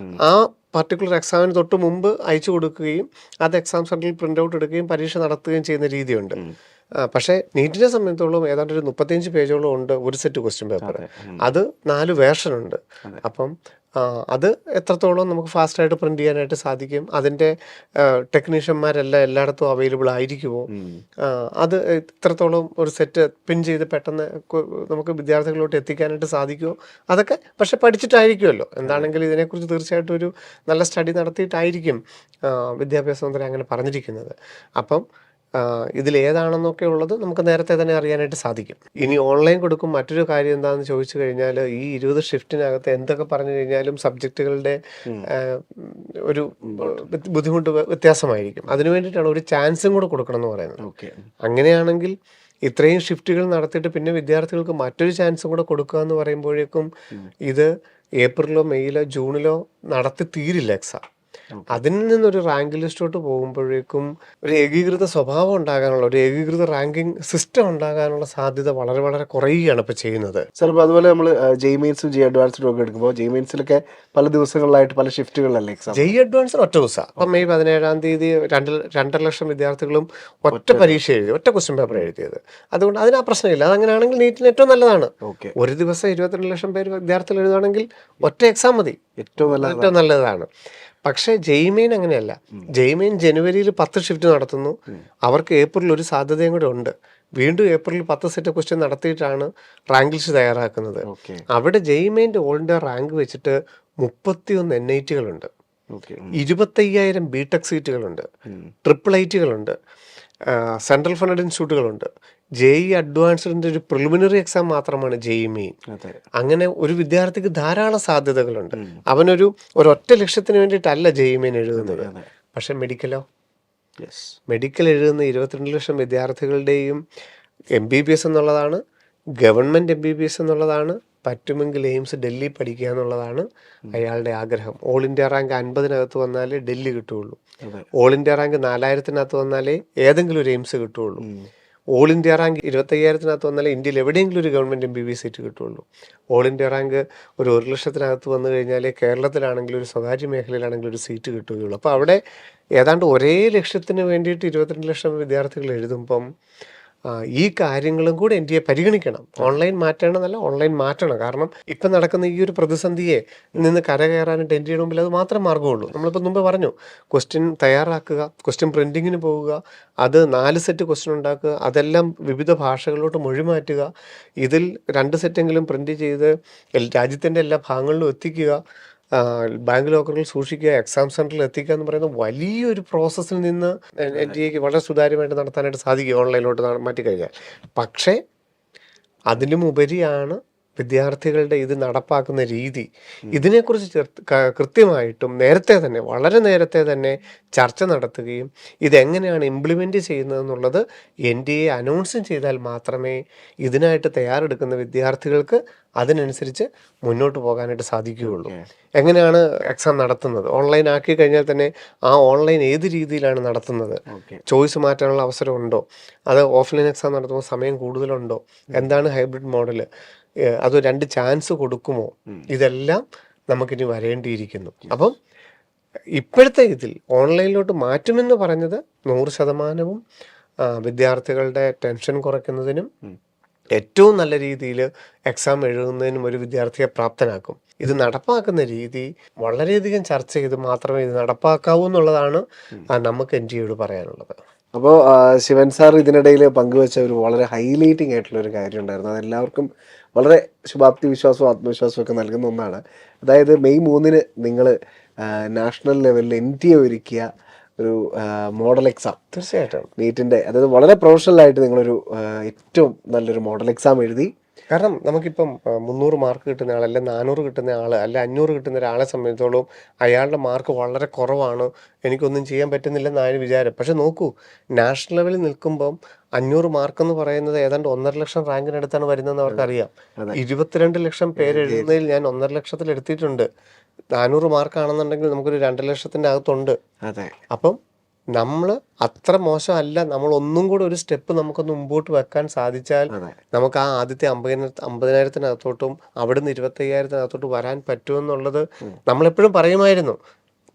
ആ പർട്ടിക്കുലർ എക്സാമിന് തൊട്ട് മുമ്പ് അയച്ചു കൊടുക്കുകയും അത് എക്സാം സെന്ററിൽ പ്രിൻ്റ് ഔട്ട് എടുക്കുകയും പരീക്ഷ നടത്തുകയും ചെയ്യുന്ന രീതിയുണ്ട്. പക്ഷേ നീറ്റിനെ സംബന്ധിച്ചോളം ഏതാണ്ട് ഒരു 35 പേജോളം ഉണ്ട് ഒരു സെറ്റ് ക്വസ്റ്റ്യൻ പേപ്പർ. അത് 4 വേർഷൻ ഉണ്ട്. അപ്പം അത് എത്രത്തോളം നമുക്ക് ഫാസ്റ്റായിട്ട് പ്രിന്റ് ചെയ്യാനായിട്ട് സാധിക്കും, അതിൻ്റെ ടെക്നീഷ്യന്മാരെല്ലാം എല്ലായിടത്തും അവൈലബിൾ ആയിരിക്കുമോ, അത് എത്രത്തോളം ഒരു സെറ്റ് പിൻ ചെയ്ത് പെട്ടെന്ന് നമുക്ക് വിദ്യാർത്ഥികളിലോട്ട് എത്തിക്കാനായിട്ട് സാധിക്കുമോ, അതൊക്കെ പക്ഷെ പഠിച്ചിട്ടായിരിക്കുമല്ലോ. എന്താണെങ്കിലും ഇതിനെക്കുറിച്ച് തീർച്ചയായിട്ടും ഒരു നല്ല സ്റ്റഡി നടത്തിയിട്ടായിരിക്കും വിദ്യാഭ്യാസ മന്ത്രി അങ്ങനെ പറഞ്ഞിരിക്കുന്നത്. അപ്പം ഇതിലേതാണെന്നൊക്കെ ഉള്ളത് നമുക്ക് നേരത്തെ തന്നെ അറിയാനായിട്ട് സാധിക്കും. ഇനി ഓൺലൈൻ കൊടുക്കും മറ്റൊരു കാര്യം എന്താണെന്ന് ചോദിച്ചു കഴിഞ്ഞാൽ, ഈ 20 ഷിഫ്റ്റിനകത്ത് എന്തൊക്കെ പറഞ്ഞു കഴിഞ്ഞാലും സബ്ജക്റ്റുകളുടെ ഒരു ബുദ്ധിമുട്ട് വ്യത്യാസമായിരിക്കും. അതിനു വേണ്ടിയിട്ടാണ് ഒരു ചാൻസും കൂടെ കൊടുക്കണം എന്ന് പറയുന്നത്. അങ്ങനെയാണെങ്കിൽ ഇത്രയും ഷിഫ്റ്റുകൾ നടത്തിയിട്ട് പിന്നെ വിദ്യാർത്ഥികൾക്ക് മറ്റൊരു ചാൻസും കൂടെ കൊടുക്കുക എന്ന് പറയുമ്പോഴേക്കും ഇത് ഏപ്രിലോ മെയ്യിലോ ജൂണിലോ നടത്തി തീരില്ല എക്സാം. അതിൽ നിന്നൊരു റാങ്ക് ലിസ്റ്റോട്ട് പോകുമ്പോഴേക്കും ഒരു ഏകീകൃത സ്വഭാവം ഉണ്ടാകാനുള്ള, ഒരു ഏകീകൃത റാങ്കിങ് സിസ്റ്റം ഉണ്ടാകാനുള്ള സാധ്യത വളരെ വളരെ കുറയുകയാണ് ഇപ്പോൾ ചെയ്യുന്നത്. സാർ ഇപ്പോൾ അതുപോലെ നമ്മൾ JEE-മെയിൻസും അഡ്വാൻസും ഒക്കെ എടുക്കുമ്പോൾ JEE-മെയിൻസിലൊക്കെ പല ദിവസങ്ങളിലായിട്ട് പല ഷിഫ്റ്റുകളിലല്ലേ എക്സാം? JEE അഡ്വാൻസിന് ഒറ്റ ദിവസം. അപ്പം മെയ് 17-ാം തീയതി 2.5 ലക്ഷം വിദ്യാർത്ഥികളും ഒറ്റ പരീക്ഷ എഴുതി, ഒറ്റ ക്വസ്റ്റ്യൻ പേപ്പർ എഴുതിയത്. അതുകൊണ്ട് അതിന് ആ പ്രശ്നമില്ല. അതങ്ങനെയാണെങ്കിൽ നീറ്റിന് ഏറ്റവും നല്ലതാണ്. ഒരു ദിവസം 22 ലക്ഷം പേര് വിദ്യാർത്ഥികൾ എഴുതുകയാണെങ്കിൽ ഒറ്റ എക്സാം മതി, ഏറ്റവും നല്ലതാണ്. പക്ഷേ JEE-മെയിൻ അങ്ങനെയല്ല. JEE-മെയിൻ ജനുവരിയിൽ 10 ഷിഫ്റ്റ് നടത്തുന്നു. അവർക്ക് ഏപ്രിൽ ഒരു സാധ്യതയും കൂടെ ഉണ്ട്. വീണ്ടും ഏപ്രിൽ 10 സെറ്റ് ക്വസ്റ്റ്യൻ നടത്തിയിട്ടാണ് റാങ്ക് ലിസ്റ്റ് തയ്യാറാക്കുന്നത്. അവിടെ JEE-മെയിൻ്റെ ഓൾ ഇന്ത്യ റാങ്ക് വെച്ചിട്ട് 31 NIT-കളുണ്ട്, 25,000 BTech സീറ്റുകളുണ്ട്, IIIT-കളുണ്ട്, സെൻട്രൽ ഫണ്ടഡ് ഇൻസ്റ്റിറ്റ്യൂട്ടുകളുണ്ട്. JEE അഡ്വാൻസ്ഡിൻ്റെ ഒരു പ്രിലിമിനറി എക്സാം മാത്രമാണ് JEE-മെയിൻ. അങ്ങനെ ഒരു വിദ്യാർത്ഥിക്ക് ധാരാളം സാധ്യതകളുണ്ട്. അവനൊരു ഒരൊറ്റ ലക്ഷ്യത്തിന് വേണ്ടിയിട്ടല്ല JEE-മെയിൻ എഴുതുന്നത്. പക്ഷെ മെഡിക്കൽ എഴുതുന്ന 22 ലക്ഷം വിദ്യാർത്ഥികളുടെയും MBBS എന്നുള്ളതാണ്, ഗവൺമെൻറ് MBBS എന്നുള്ളതാണ്, പറ്റുമെങ്കിൽ എയിംസ് ഡൽഹി പഠിക്കുക എന്നുള്ളതാണ് അയാളുടെ ആഗ്രഹം. ഓൾ ഇന്ത്യ റാങ്ക് 50-നകത്ത് വന്നാലേ ഡൽഹി കിട്ടുകയുള്ളൂ. ഓൾ ഇന്ത്യ റാങ്ക് 4000-നകത്ത് വന്നാലേ ഏതെങ്കിലും ഒരു എയിംസ് കിട്ടുകയുള്ളൂ. ഓൾ ഇന്ത്യ റാങ്ക് 25,000-നകത്ത് വന്നാലേ ഇന്ത്യയിൽ എവിടെയെങ്കിലും ഒരു ഗവൺമെൻറ് MBBS സീറ്റ് കിട്ടുകയുള്ളൂ. ഓൾ ഇന്ത്യ റാങ്ക് ഒരു 1 ലക്ഷത്തിനകത്ത് വന്നു കഴിഞ്ഞാലേ കേരളത്തിലാണെങ്കിലും ഒരു സ്വകാര്യ മേഖലയിലാണെങ്കിലും ഒരു സീറ്റ് കിട്ടുകയുള്ളൂ. അപ്പോൾ അവിടെ ഏതാണ്ട് ഒരേ ലക്ഷ്യത്തിന് വേണ്ടിയിട്ട് 22 ലക്ഷം വിദ്യാർത്ഥികൾ എഴുതുമ്പം ഈ കാര്യങ്ങളും കൂടെ NTA പരിഗണിക്കണം. ഓൺലൈൻ മാറ്റണമെന്നല്ല, ഓൺലൈൻ മാറ്റണം. കാരണം ഇപ്പം നടക്കുന്ന ഈ ഒരു പ്രതിസന്ധിയെ നിന്ന് കരകയറാനായിട്ട് NTAയുടെ മുമ്പിൽ അത് മാത്രം മാർഗ്ഗമുള്ളൂ. നമ്മളിപ്പോൾ മുമ്പ് പറഞ്ഞു, ക്വസ്റ്റ്യൻ തയ്യാറാക്കുക, ക്വസ്റ്റ്യൻ പ്രിൻറ്റിങ്ങിന് പോവുക, അത് 4 സെറ്റ് ക്വസ്റ്റ്യൻ ഉണ്ടാക്കുക, അതെല്ലാം വിവിധ ഭാഷകളിലോട്ട് മൊഴിമാറ്റുക, ഇതിൽ 2 സെറ്റെങ്കിലും പ്രിൻറ്റ് ചെയ്ത് രാജ്യത്തിൻ്റെ എല്ലാ ഭാഗങ്ങളിലും എത്തിക്കുക, ബാങ്ക് ലോക്കറിൽ സൂക്ഷിക്കുക, എക്സാം സെൻറ്ററിൽ എത്തിക്കുക എന്ന് പറയുന്ന വലിയൊരു പ്രോസസ്സിൽ നിന്ന് NTAക്ക് വളരെ സുതാര്യമായിട്ട് നടത്താനായിട്ട് സാധിക്കും ഓൺലൈനിലോട്ട് മാറ്റിക്കഴിഞ്ഞാൽ. പക്ഷേ അതിലും ഉപരിയാണ് വിദ്യാർത്ഥികളുടെ ഇത് നടപ്പാക്കുന്ന രീതി. ഇതിനെക്കുറിച്ച് കൃത്യമായിട്ടും വളരെ നേരത്തെ തന്നെ ചർച്ച നടത്തുകയും ഇതെങ്ങനെയാണ് ഇംപ്ലിമെൻ്റ് ചെയ്യുന്നതെന്നുള്ളത് NTA അനൗൺസും ചെയ്താൽ മാത്രമേ ഇതിനായിട്ട് തയ്യാറെടുക്കുന്ന വിദ്യാർത്ഥികൾക്ക് അതിനനുസരിച്ച് മുന്നോട്ട് പോകാനായിട്ട് സാധിക്കുകയുള്ളൂ. എങ്ങനെയാണ് എക്സാം നടത്തുന്നത്, ഓൺലൈൻ ആക്കി കഴിഞ്ഞാൽ തന്നെ ആ ഓൺലൈൻ ഏത് രീതിയിലാണ് നടത്തുന്നത്, ചോയ്സ് മാറ്റാനുള്ള അവസരമുണ്ടോ, അത് ഓഫ്ലൈൻ എക്സാം നടത്തുമ്പോൾ സമയം കൂടുതലുണ്ടോ, എന്താണ് ഹൈബ്രിഡ് മോഡൽ, അത് 2 ചാൻസ് കൊടുക്കുമോ, ഇതെല്ലാം നമുക്കിനി വരേണ്ടിയിരിക്കുന്നു. അപ്പം ഇപ്പോഴത്തെ ഇതിൽ ഓൺലൈനിലോട്ട് മാറ്റുമെന്ന് പറഞ്ഞത് 100% വിദ്യാർത്ഥികളുടെ ടെൻഷൻ കുറയ്ക്കുന്നതിനും ഏറ്റവും നല്ല രീതിയിൽ എക്സാം എഴുതുന്നതിനും ഒരു വിദ്യാർത്ഥിയെ പ്രാപ്തനാക്കും. ഇത് നടപ്പാക്കുന്ന രീതി വളരെയധികം ചർച്ച ചെയ്ത് മാത്രമേ ഇത് നടപ്പാക്കാവൂ എന്നുള്ളതാണ് നമുക്ക് NTAയോട് പറയാനുള്ളത്. അപ്പോൾ ശിവൻ സാർ ഇതിനിടയിൽ പങ്കുവെച്ച ഒരു വളരെ ഹൈലൈറ്റിംഗ് ആയിട്ടുള്ള ഒരു കാര്യം ഉണ്ടായിരുന്നു. അതെല്ലാവർക്കും വളരെ ശുഭാപ്തി വിശ്വാസവും ആത്മവിശ്വാസവും ഒക്കെ നൽകുന്ന ഒന്നാണ്. അതായത് മെയ് 3 നിങ്ങൾ നാഷണൽ ലെവലിൽ NTA ഒരുക്കിയ ഒരു മോഡൽ എക്സാം, തീർച്ചയായിട്ടും. നീറ്റിൻ്റെ, അതായത് വളരെ പ്രൊഫഷണലായിട്ട് നിങ്ങളൊരു ഏറ്റവും നല്ലൊരു മോഡൽ എക്സാം എഴുതി. കാരണം നമുക്കിപ്പം 300 മാർക്ക് കിട്ടുന്ന ആൾ, അല്ലെ 400 കിട്ടുന്ന ആൾ, അല്ലെ 500 കിട്ടുന്ന ഒരാളെ സംബന്ധിച്ചോളം അയാളുടെ മാർക്ക് വളരെ കുറവാണ്, എനിക്കൊന്നും ചെയ്യാൻ പറ്റുന്നില്ലെന്നാണ് വിചാരം. പക്ഷെ നോക്കൂ, നാഷണൽ ലെവലിൽ നിൽക്കുമ്പം 500 മാർക്ക് എന്ന് പറയുന്നത് ഏതാണ്ട് 1.5 ലക്ഷം റാങ്കിനടുത്താണ് വരുന്നതെന്ന് അവർക്കറിയാം. 22 ലക്ഷം പേര് എഴുതുന്നതിൽ ഞാൻ 1.5 ലക്ഷത്തിൽ എടുത്തിട്ടുണ്ട്. 400 മാർക്കാണെന്നുണ്ടെങ്കിൽ നമുക്കൊരു 2 ലക്ഷത്തിൻ്റെ അകത്തുണ്ട്. അതെ. അപ്പം നമ്മൾ അത്ര മോശമല്ല. നമ്മൾ ഒന്നും കൂടെ ഒരു സ്റ്റെപ്പ് നമുക്കൊന്ന് മുമ്പോട്ട് വെക്കാൻ സാധിച്ചാൽ നമുക്ക് ആ ആദ്യത്തെ 50,000-ത്തിനകത്തോട്ടും അവിടുന്ന് 25,000-ത്തിനകത്തോട്ട് വരാൻ പറ്റുമെന്നുള്ളത് നമ്മളെപ്പോഴും പറയുമായിരുന്നു.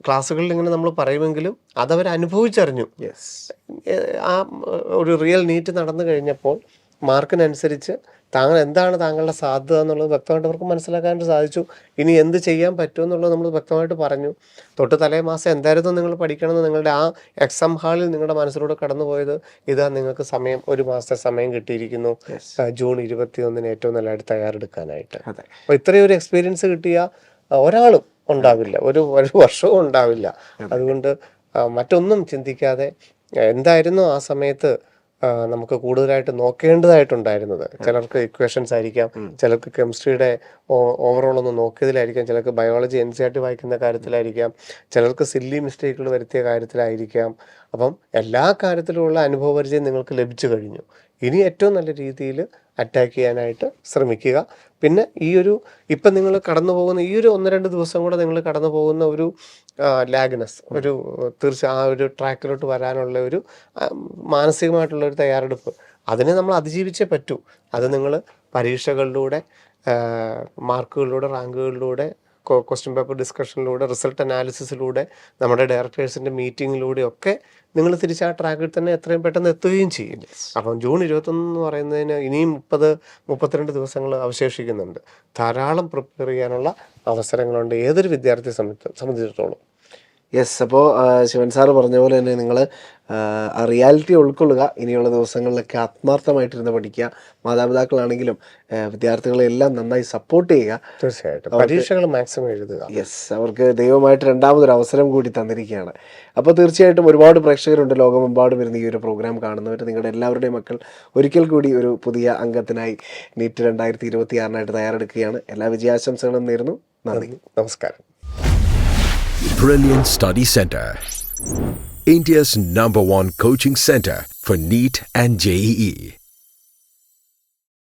ക്ലാസ്സുകളിൽ ഇങ്ങനെ നമ്മൾ പറയുമെങ്കിലും അതവർ അനുഭവിച്ചറിഞ്ഞു. ആ ഒരു റിയൽ നീറ്റ് നടന്നു കഴിഞ്ഞപ്പോൾ മാർക്കിനനുസരിച്ച് എന്താണ് താങ്കളുടെ സാധ്യത എന്നുള്ളത് വ്യക്തമായിട്ട് അവർക്ക് മനസ്സിലാക്കാനായിട്ട് സാധിച്ചു. ഇനി എന്ത് ചെയ്യാൻ പറ്റുമെന്നുള്ളത് നമ്മൾ വ്യക്തമായിട്ട് പറഞ്ഞു. തൊട്ട് തലേ മാസം എന്തായിരുന്നു നിങ്ങൾ പഠിക്കണമെന്ന് നിങ്ങളുടെ ആ എക്സാം ഹാളിൽ നിങ്ങളുടെ മനസ്സിലൂടെ കടന്നുപോയത്, ഇതാ നിങ്ങൾക്ക് സമയം, 1 മാസത്തെ സമയം കിട്ടിയിരിക്കുന്നു, ജൂൺ 21 ഏറ്റവും നല്ലതായിട്ട് തയ്യാറെടുക്കാനായിട്ട്. അപ്പോൾ ഇത്രയും ഒരു എക്സ്പീരിയൻസ് കിട്ടിയ ഒരാളും ഉണ്ടാവില്ല, ഒരു വർഷവും ഉണ്ടാവില്ല. അതുകൊണ്ട് മറ്റൊന്നും ചിന്തിക്കാതെ എന്തായിരുന്നു ആ സമയത്ത് നമുക്ക് കൂടുതലായിട്ട് നോക്കേണ്ടതായിട്ടുണ്ടായിരുന്നത്. ചിലർക്ക് ഇക്വേഷൻസ് ആയിരിക്കാം, ചിലർക്ക് കെമിസ്ട്രിയുടെ ഓവറോൾ ഒന്ന് നോക്കിയതിലായിരിക്കാം, ചിലർക്ക് ബയോളജി NCERT വായിക്കുന്ന കാര്യത്തിലായിരിക്കാം, ചിലർക്ക് സില്ലി മിസ്റ്റേക്കുകൾ വരുത്തിയ കാര്യത്തിലായിരിക്കാം. അപ്പം എല്ലാ കാര്യത്തിലുമുള്ള അനുഭവപരിചയം നിങ്ങൾക്ക് ലഭിച്ചു കഴിഞ്ഞു. ഇനി ഏറ്റവും നല്ല രീതിയിൽ അറ്റാക്ക് ചെയ്യാനായിട്ട് ശ്രമിക്കുക. പിന്നെ ഈ ഒരു ഇപ്പം നിങ്ങൾ കടന്നു പോകുന്ന ഈ ഒരു 1-2 ദിവസം കൂടെ നിങ്ങൾ കടന്നു പോകുന്ന ഒരു ലാഗ്നസ്, ഒരു ആ ഒരു ട്രാക്കിലോട്ട് വരാനുള്ള ഒരു മാനസികമായിട്ടുള്ള ഒരു തയ്യാറെടുപ്പ്, അതിനെ നമ്മൾ അതിജീവിച്ചേ പറ്റൂ. അത് നിങ്ങൾ പരീക്ഷകളിലൂടെ, മാർക്കുകളിലൂടെ, റാങ്കുകളിലൂടെ, ക്വസ്റ്റ്യൻ പേപ്പർ ഡിസ്കഷനിലൂടെ, റിസൾട്ട് അനാലിസിസിലൂടെ, നമ്മുടെ ഡയറക്ടേഴ്സിൻ്റെ മീറ്റിങ്ങിലൂടെ ഒക്കെ നിങ്ങൾ തിരിച്ച് ആ ട്രാക്കിൽ തന്നെ എത്രയും പെട്ടെന്ന് എത്തുകയും ചെയ്യും. അപ്പം ജൂൺ 21 എന്ന് പറയുന്നതിന് ഇനിയും 30-32 ദിവസങ്ങൾ അവശേഷിക്കുന്നുണ്ട്. ധാരാളം പ്രിപ്പയർ ചെയ്യാനുള്ള അവസരങ്ങളുണ്ട് ഏതൊരു വിദ്യാർത്ഥിയെ സംബന്ധിച്ചിടത്തോളം. യെസ്. അപ്പോൾ ശിവൻ സാറ് പറഞ്ഞ പോലെ തന്നെ നിങ്ങൾ ആ റിയാലിറ്റി ഉൾക്കൊള്ളുക. ഇനിയുള്ള ദിവസങ്ങളിലൊക്കെ ആത്മാർത്ഥമായിട്ടിരുന്ന് പഠിക്കുക. മാതാപിതാക്കളാണെങ്കിലും വിദ്യാർത്ഥികളെല്ലാം നന്നായി സപ്പോർട്ട് ചെയ്യുക. തീർച്ചയായിട്ടും പരീക്ഷകൾ മാക്സിമം എഴുതുക. യെസ്, അവർക്ക് ദൈവമായിട്ട് രണ്ടാമതൊരു അവസരം കൂടി തന്നിരിക്കുകയാണ്. അപ്പോൾ തീർച്ചയായിട്ടും ഒരുപാട് പ്രേക്ഷകരുണ്ട് ലോകമെമ്പാടും വരുന്ന ഈ ഒരു പ്രോഗ്രാം കാണുന്നവർ. നിങ്ങളുടെ എല്ലാവരുടെയും മക്കൾ ഒരിക്കൽ കൂടി ഒരു പുതിയ അംഗത്തിനായി നീറ്റ് 2026 തയ്യാറെടുക്കുകയാണ്. എല്ലാ വിജയാശംസകളും നേരുന്നു. നന്ദി, നമസ്കാരം. Brilliant Study Center, India's #1 coaching center for NEET and JEE.